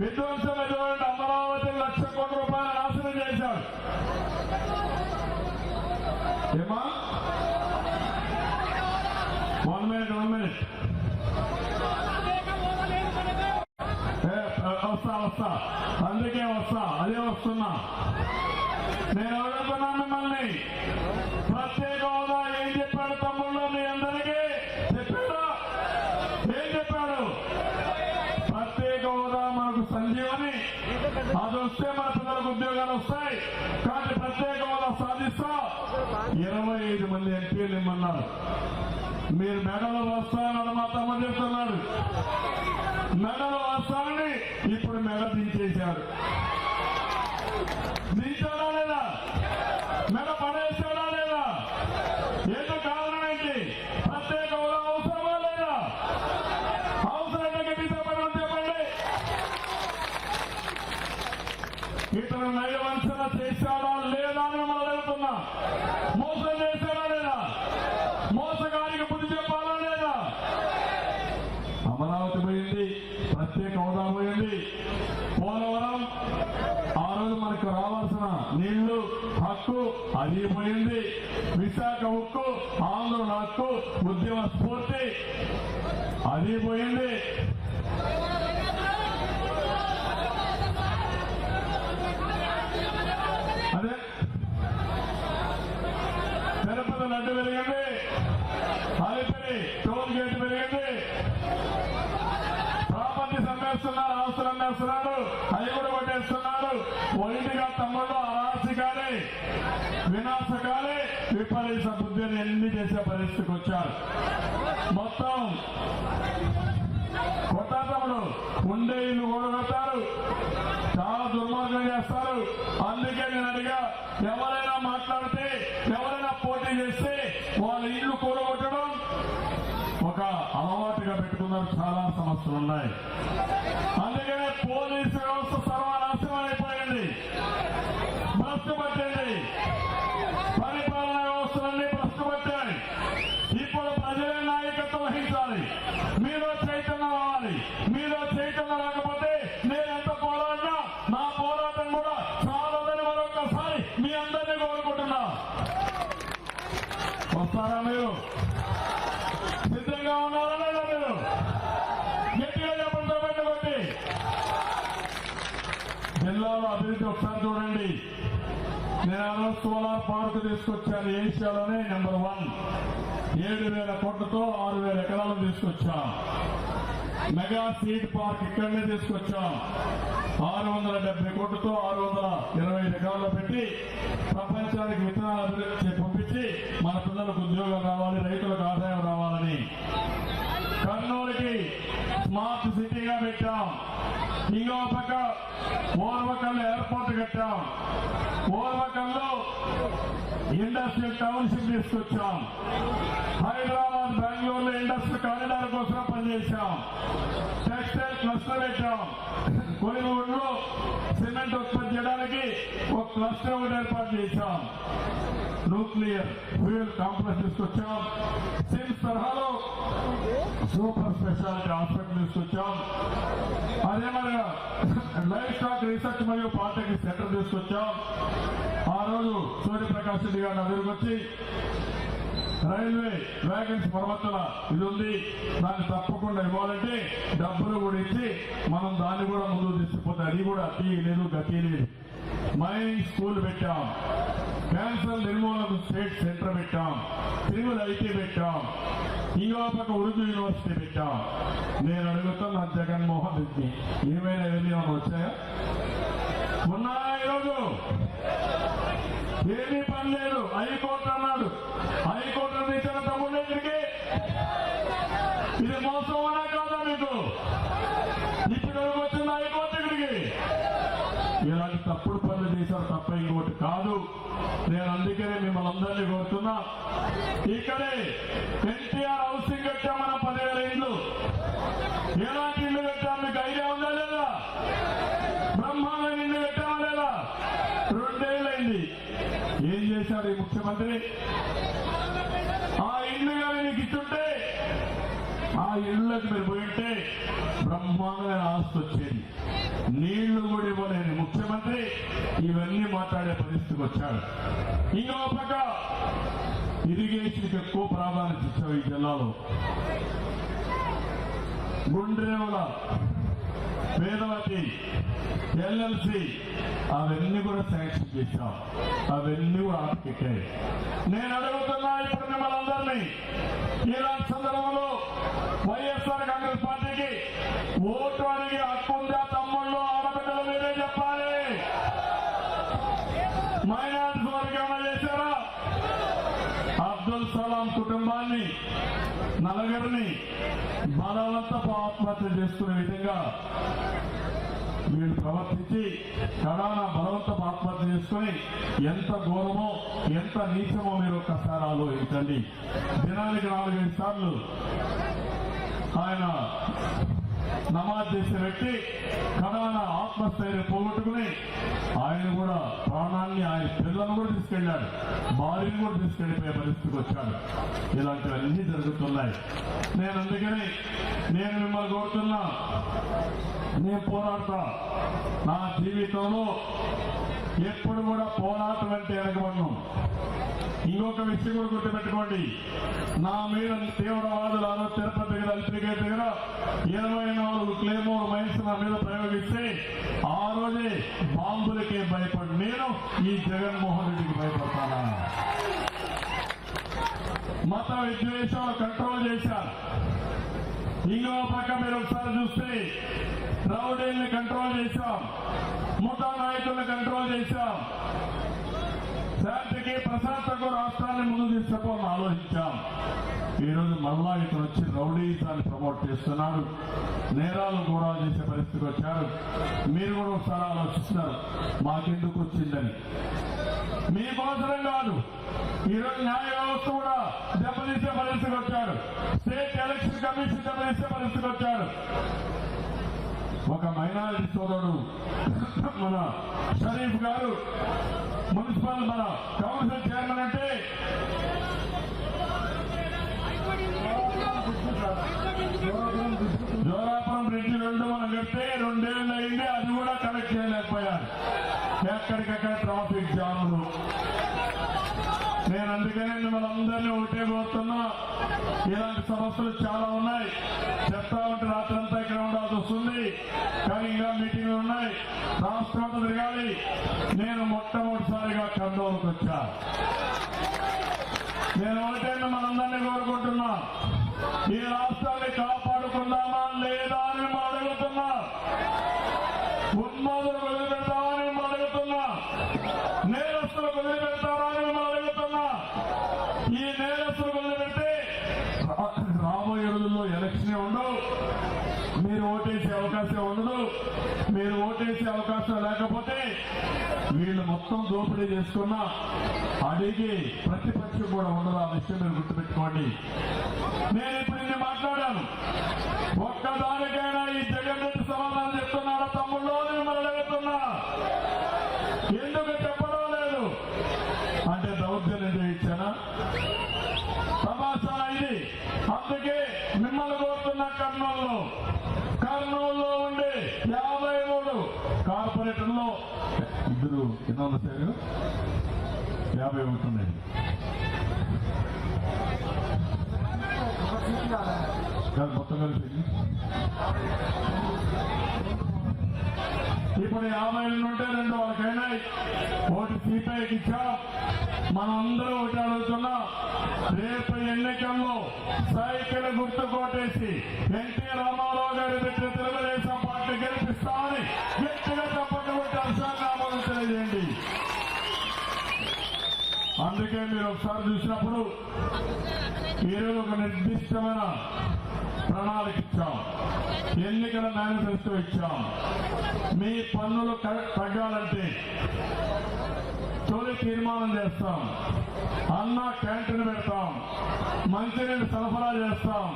ఎటువంటి అమరావతి 1,00,000 కోట్ల రూపాయల నాశనం చేశాడు. ఏమా? 1 minute వస్తా అందుకే వస్తా, అదే వస్తున్నా. నేను అడుగుతున్నా మిమ్మల్ని, ప్రత్యేక హోదా ఏం చెప్పాడు తమ్ముళ్ళు? మీ అందరికీ చెప్పాడా? ఏం చెప్పాడు? ప్రత్యేక హోదా మనకు సంజీవని, అది వస్తే మన పిల్లలకు ఉద్యోగాలు వస్తాయి, కానీ ప్రత్యేక హోదా సాధిస్తా 25 మంది ఎంపీలు ఇమ్మన్నారు. మీరు మెడలు వస్తానని మా తమ్మ చెప్తున్నాడు. మెడలు వస్తానని ఇప్పుడు మెడ దించేశాడు. దించాడా లేదా? మెడ పడేశాడా లేదా? ఏంటో కారణం ఏంటి? ప్రత్యేక హోదా అవసరమా లేదా? అవసరంగా గట్టిపడమని చెప్పండి. ఇతను నయవంచన చేశాడా లేదా అని మనం అడుగుతున్నా. మోసం చేశాడా లేదా? మోసగారికి బుద్ధి చెప్పాలా లేదా? అమరావతి పోయింది, ప్రత్యేక హోదా పోయింది, పోలవరం ఆ రోజు నీళ్లు హక్కు అది పోయింది. విశాఖ ఉక్కు, ఆంధ్రుల హక్కు, ఉద్యమ స్ఫూర్తి అది పోయింది. అదే తిరుపతి లడ్డు పెరిగింది, అలిపిరి టోల్ గేట్ పెరిగింది, ప్రాపర్టీ సంపేస్తున్నారు, ఆస్తులు అమ్మేస్తున్నాడు, అవి కూడా కొట్టేస్తున్నాడు. ఒంటిగా తమ్ముళ్ళు అరాచకాలే, వినాశకాలే, విపరీత బుద్ధిని ఎన్ని చేసే పరిస్థితికి వచ్చారు. మొత్తం కొట్టాతముడు ఉండే ఇల్లు కూడబెడతారు, చాలా దుర్మార్గం చేస్తారు. అందుకే నేను అడిగా, ఎవరైనా మాట్లాడితే, ఎవరైనా పోటీ చేస్తే వాళ్ళ ఇల్లు కూడగొట్టడం ఒక అలవాటుగా పెట్టుకున్నారు. చాలా సమస్యలు ఉన్నాయి. అందుకనే పోలీసు వ్యవస్థ సర్వనాశనం అయిపోయింది, భ్రష్టు పట్టింది, పరిపాలనా వ్యవస్థలన్నీ భ్రష్టు పట్టాయి. ఇప్పుడు ప్రజలే నాయకత్వం వహించాలి. మీలో చైతన్యం రావాలి. మీలో చైతన్యం రాకపోతే నేను ఎంత పోరాడినా నా పోరాటం కూడా చాలదని మరొకసారి మీ అందరినీ కోరుకుంటున్నా. వస్తారా మీరు? సిద్ధంగా ఉన్నారా లేదా? మీరు గట్టిగా చెప్పండి. కొట్టి జిల్లాలో అభివృద్ధి ఒకసారి చూడండి. నేను ఆ రోజు సోలార్ పార్క్ తీసుకొచ్చాను. ఏషియాలోనే నెంబర్ 1. 7,000 కోట్లతో 6,000 ఎకరాలు తీసుకొచ్చాం. మెగా సీడ్ పార్క్ ఇక్కడనే తీసుకొచ్చాం. 670 కోట్లతో 625 ఎకరాల్లో పెట్టి ప్రపంచానికి విత్తనాలు అభివృద్ధి పంపించి మన పిల్లలకు ఉద్యోగం రావాలి, రైతులకు ఆదాయం రావాలని కర్నూలుకి స్మార్ట్ సిటీగా పెట్టాం. ఇంకో పక్క ఓర్వకల్లో ఎయిర్పోర్ట్ కట్టాం. ఓర్వకల్లో ఇండస్ట్రియల్ టౌన్షిప్ తీసుకొచ్చాం. హైదరాబాద్, బెంగళూరులో ఇండస్ట్రియల్ కారిడార్ కోసం పనిచేశాం. టెక్స్టైల్ క్లస్టర్ పెట్టాం. కొలిగూడలో సిమెంట్ ఉత్పత్తి చేయడానికి ఒక క్లస్టర్ ఒకటి ఏర్పాటు చేశాం. న్యూక్లియర్ ఫ్యూయల్ కాంప్లెక్స్ తీసుకొచ్చాం. సిమ్స్ తరహాలో సూపర్ స్పెషాలిటీ హాస్పిటల్ తీసుకొచ్చాం. అదే మరిగా లైఫ్ స్టాక్ రీసెర్చ్ మరియు పాలిటెక్నిక్ సెంటర్ తీసుకొచ్చాం. ఆ రోజు సూర్యప్రకాష్ రెడ్డి గారిని అభివృద్ధి రైల్వే వ్యాగన్స్ మరమ్మతుల ఇది ఉంది, దాన్ని తప్పకుండా ఇవ్వాలంటే డబ్బులు కూడా ఇచ్చి మనం దాన్ని కూడా ముందుకు తీసుకుపోతే అది కూడా అతి లేదు, గతి లేదు. మైనింగ్ స్కూల్ పెట్టాం. క్యాన్సర్ నిర్మూలన స్టేట్ సెంటర్ పెట్టాం. తిరుమల ఐటీ పెట్టాం. ఇంకో పక్క ఉర్దూ యూనివర్సిటీ పెట్టాం. నేను అడుగుతున్నా జగన్మోహన్ రెడ్డి, ఏమైనా ఇవన్నీ వచ్చాయా? ఉన్నాయా? ఈరోజు ఏమీ పని లేదు. హైకోర్టు అన్నాడు. హైకోర్టు తీసిన తమ్ముళ్ళ దగ్గరికి ఇది మోసం అనే కాదా మీకు? ఇప్పుడు వచ్చిన హైకోర్టు దగ్గరికి ఇలాంటి తప్పుడు పనులు చేశారు తప్ప ఇంకోటి కాదు. నేను అందుకనే మిమ్మల్ని అందరినీ కోరుతున్నా, ఇక్కడే ఎన్టీఆర్ హౌసింగ్ కట్టాం. మనం 10,000 ఇళ్ళు. ఎలాంటి ఇల్లు కట్టాం మీకు ఐడియా ఉందా లేదా? బ్రహ్మాండమైన ఇల్లు కట్టామా లేదా? 2 ఏళ్ళైంది. ఏం చేశాడు ఈ ముఖ్యమంత్రి? ఆ ఇల్లు కానీ మీకు ఇచ్చుంటే, ఆ ఇళ్ళకి మీరు పోయింటే బ్రహ్మాండమైన ఆస్తి వచ్చేది. నీళ్లు కూడా ఇవ్వలేని ముఖ్యమంత్రి ఇవన్నీ మాట్లాడే పరిస్థితికి వచ్చాడు. ఇంకో పక్క ఇరిగేషన్కి ఎక్కువ ప్రాధాన్యత ఇచ్చావు ఈ జిల్లాలో. గుండ్రేవుల, వేదవతి, ఎల్ఎల్సి అవన్నీ కూడా శాంక్షన్ చేశాం. అవన్నీ కూడా ఆటకెక్కాయి. నేను అడుగుతున్నా ఇప్పుడు మిమ్మల్ని అందరినీ, ఇలాంటి సందర్భంలో వైఎస్ఆర్ కాంగ్రెస్ పార్టీకి ఓటు అడిగి హక్కు ఉందా? తమ్ముళ్ళు, ఆడబిడ్డలు మీరే చెప్పాలి. మైనారిటీ వర్గం చేశారా? అబ్దుల్ సలాం కుటుంబాన్ని, నలుగురిని బలవంతపు ఆత్మహత్య చేసుకునే విధంగా వీళ్ళు ప్రవర్తించి కడానా బలవంతపు ఆత్మహత్య చేసుకుని ఎంత ఘోరమో, ఎంత నీచమో మీరు ఒక్కసారి ఆలోచించండి. దినానికి 4-5 సార్లు ఆయన నమాజ్ చేసే వ్యక్తి కడానా ఆత్మస్థైర్యం పోగొట్టుకుని ఆయన కూడా ప్రాణాన్ని, ఆయన పిల్లలను కూడా తీసుకెళ్లాడు, భార్యను కూడా తీసుకెళ్లిపోయే పరిస్థితికి వచ్చాడు. ఇలాంటివన్నీ జరుగుతున్నాయి. నేను అందుకని నేను మిమ్మల్ని కోరుతున్నా, నేను పోరాడతా. నా జీవితంలో ఎప్పుడు కూడా పోరాటం అంటే వెనకబడినాం. ఇంకొక విషయం కూడా గుర్తుపెట్టుకోండి, నా మీద తీవ్రవాదులు ఆ రోజు తిరుపతి దగ్గర అల్పిగేట్ దగ్గర 24 క్లేమోర్ మైన్స్ నా మీద ప్రయోగిస్తే ఆ రోజే బాంబులకే భయపడి నేను ఈ జగన్మోహన్ రెడ్డికి భయపడతానా? మత విద్వేషాలు కంట్రోల్ చేశారు. ఇంకో పక్క మీరు ఒకసారి చూస్తే రౌడీల్ని కంట్రోల్ చేశాం, ముఠా నాయకుల్ని కంట్రోల్ చేశాం, శాంతికి ప్రశాంతకు రాష్ట్రాన్ని ముందు తీసుకుపోవాలని ఆలోచించాం. ఈరోజు మళ్ళా ఇతను వచ్చి రౌడీజాన్ని ప్రమోట్ చేస్తున్నాడు, నేరాలు కూడా చేసే పరిస్థితికి వచ్చారు. మీరు కూడా ఒకసారి ఆలోచిస్తున్నారు మాకెందుకు వచ్చిందని. మీకోసరం కాదు, ఈరోజు న్యాయ వ్యవస్థ కూడా దెబ్బతీసే పరిస్థితికి వచ్చాడు, స్టేట్ ఎలక్షన్ కమిషన్ దెబ్బతీసే పరిస్థితికి వచ్చాడు. ఒక మైనారిటీ సోదరుడు మన షరీఫ్ గారు మున్సిపల్ మన కౌన్సిల్ చైర్మన్ అంటే జోరాపురం బ్రిడ్జి 2 మనం కడితే 2 ఏళ్ళు అయింది, అది కూడా కనెక్ట్ చేయలేకపోయారు. ఎక్కడికక్కడ ట్రాఫిక్ జాములు. నేను అందుకనే మిమ్మల్ని అందరినీ ఒకటే కోరుతున్నా, ఇలాంటి సమస్యలు చాలా ఉన్నాయి. చెప్తా ఉంటే రాత్రంతా ఇక్కడ ఉండాల్సి వస్తుంది, కానీ ఇంకా మీటింగ్లు ఉన్నాయి, రాష్ట్రం అంతా తిరగాలి. నేను మొట్టమొదటిసారిగా కర్నూలుకు వచ్చా. నేను ఒకటే మనందరినీ కోరుకుంటున్నా, ఈ రాష్ట్రాన్ని కాపాడుకుందామా లేదా అని మనం అడుగుతున్నా. ఉన్మాదులు వదిలిపెడతామని మనం అడుగుతున్నా. నేరస్తులు వదిలిపెడతారా అని మనం అడుగుతున్నా. ఈ నేరస్తులు వదిలిపెడితే రాబోయే రోజుల్లో ఎలక్షన్ ఉండవు, మీరు ఓటేసే అవకాశం ఉండదు. మీరు ఓటేసే అవకాశం లేకపోతే వీళ్ళు మొత్తం దోపిడీ చేసుకున్నా అడిగి ప్రతిపక్షం కూడా ఉండదు. ఆ విషయం మీరు గుర్తుపెట్టుకోండి. నేను ఇప్పుడు ఇన్ని మాట్లాడాను, ఒక్కదానికైనా ఈ జగన్ రెడ్డి సమాధానం చెప్తున్నాడా తమ్ముళ్ళు అని మిమ్మల్ని అడుగుతున్నా. ఎందుకు చెప్పడం లేదు అంటే దౌర్జన్యం చేయించానా? తమాషా ఇది. అందుకే మిమ్మల్ని కోరుతున్నా, కర్నూలులో ఉండే 53 కార్పొరేటర్లో 2 ఎన్నో సార్ 50 ఉంటున్నాయి. మొత్తం కలిసి ఇప్పుడు 50 ఉంటే 2 వాళ్ళకైనాయి. ఒకటి సిపిఐకి ఇచ్చాం. మనందరూ ఒకటి అడుగుతున్నాం, రేపు ఎన్నికల్లో సైకిల్ గుర్తు కోటేసి ఎన్టీ రామారావు గారు పెట్టిన తెలుగుదేశం పార్టీ గెలిపిస్తామని గట్టిగా తప్పకుండా హర్షాన్ని తెలియజేయండి. అందుకే మీరు ఒకసారి చూసినప్పుడు ఈరోజు ఒక నిర్దిష్టమైన ప్రణాళిక ఇచ్చాం, ఎన్నికల మేనిఫెస్టో ఇచ్చాం. మీ పన్నులు తగ్గాలంటే తొలి తీర్మానం చేస్తాం, అన్న క్యాంటీన్ పెడతాం, మంచినీళ్ళు సరఫరా చేస్తాం,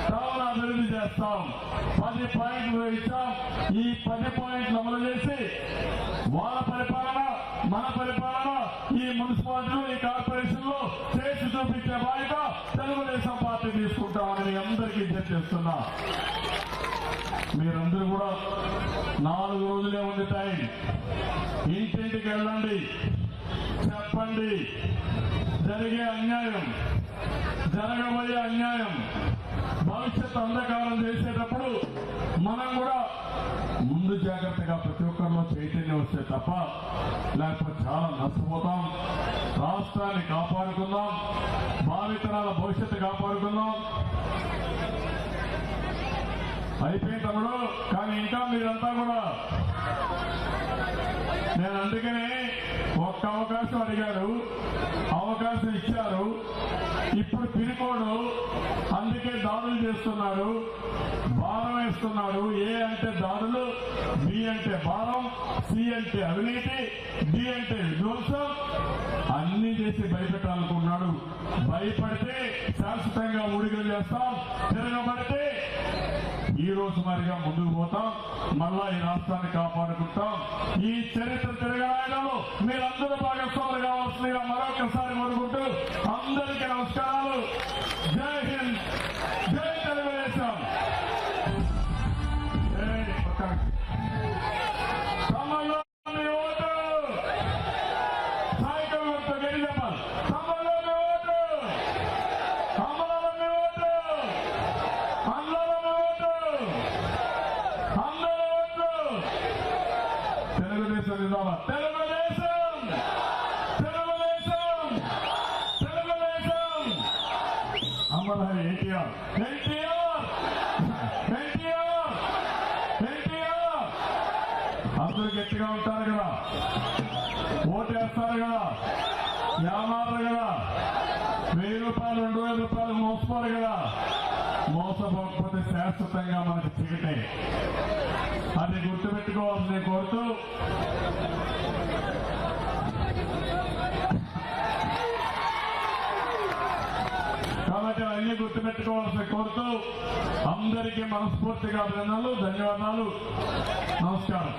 టౌన్ అభివృద్ధి చేస్తాం. 10 పాయింట్లు ఇచ్చాం. ఈ 10 పాయింట్లు అమలు చేసి వాళ్ళ పరిపాలన, మన పరిపాలన, ఈ మున్సిపాలిటీలు, ఈ కార్పొరేషన్లు చేసి చూపించే బాధ్యత తెలుగుదేశం పార్టీ తీసుకుంటామని మీ అందరికీ చేస్తున్నా. మీరందరూ కూడా 4 రోజులే ఉంది టైం. ఇంటింటికి వెళ్ళండి, చెప్పండి జరిగే అన్యాయం, జరగబోయే అన్యాయం, భవిష్యత్ అంధకారం చేసేటప్పుడు మనం కూడా ముందు జాగ్రత్తగా ప్రతి ఒక్కరిలో చైతన్యం వస్తే తప్ప లేకపోతే చాలా నష్టపోతాం. రాష్ట్రాన్ని కాపాడుకుందాం, భావితరాల భవిష్యత్తు కాపాడుకుందాం. అయిపోయిన తమ్ముడు, కానీ ఇంకా మీరంతా కూడా నేను అందుకనే ఒక్క అవకాశం అడిగారు, అవకాశం ఇచ్చారు. ఇప్పుడు పిరికోడు, అందుకే దాడులు చేస్తున్నాడు, భారం వేస్తున్నాడు. ఏ అంటే దాడులు, బి అంటే భారం, సి అంటే అవినీతి, డి అంటే విధ్వంసం, అన్ని చేసి భయపెట్టాలనుకున్నాడు. భయపడితే శాశ్వతంగా ఊడిగలు చేస్తాం, తిరగబడితే ఈ రోజు మరిగా ముందుకు పోతాం, మళ్ళా ఈ రాష్ట్రాన్ని కాపాడుకుంటాం. ఈ చరిత్ర తిరగరాయడంలో మీరందరూ భాగస్వాములు కావాల్సిందిగా మరొకసారి కోరుకుంటూ అందరికీ నమస్కారాలు. జై హింద్, జై తెలుగుదేశం. తమలో ఓటు తెలుగుదేశం నిందామా? తెలుగుదేశం, తెలుగుదేశం, తెలుగుదేశం. అమర ఎన్టీఆర్, ఎన్టీఆర్, ఎన్టీఆర్, ఎన్టీఆర్. అందరూ గట్టిగా ఉంటారు కదా, ఓటేస్తారు కదా, యామారు కదా, 1000 రూపాయలు 2000 రూపాయలు మోసపోరు కదా. మోసపోకపోతే శాశ్వతంగా మనకు టికెటే. అది గుర్తుపెట్టుకోవాలని కోరుతూ కాబట్టి అన్ని గుర్తుపెట్టుకోవాల్సి కోరుతూ అందరికీ మనస్ఫూర్తిగా అభినందనలు, ధన్యవాదాలు, నమస్కారం.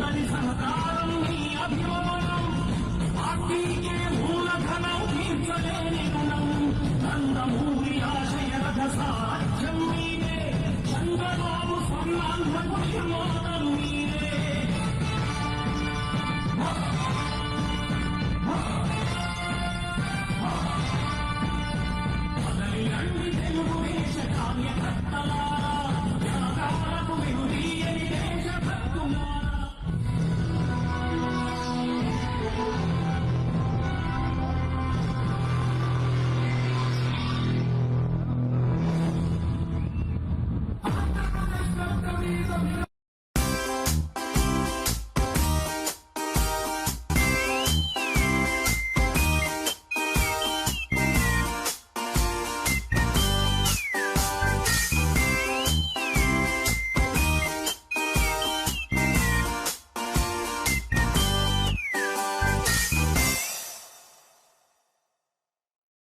అందరి సహకారం మీ అభిమానం పార్టీకే మూలధనం తీర్చలేని రుణం నందమూరి ఆశయ రథ సాధ్యం మీదే చంద్రబాబు స్వర్ణాంధ్రకు నిర్మాణం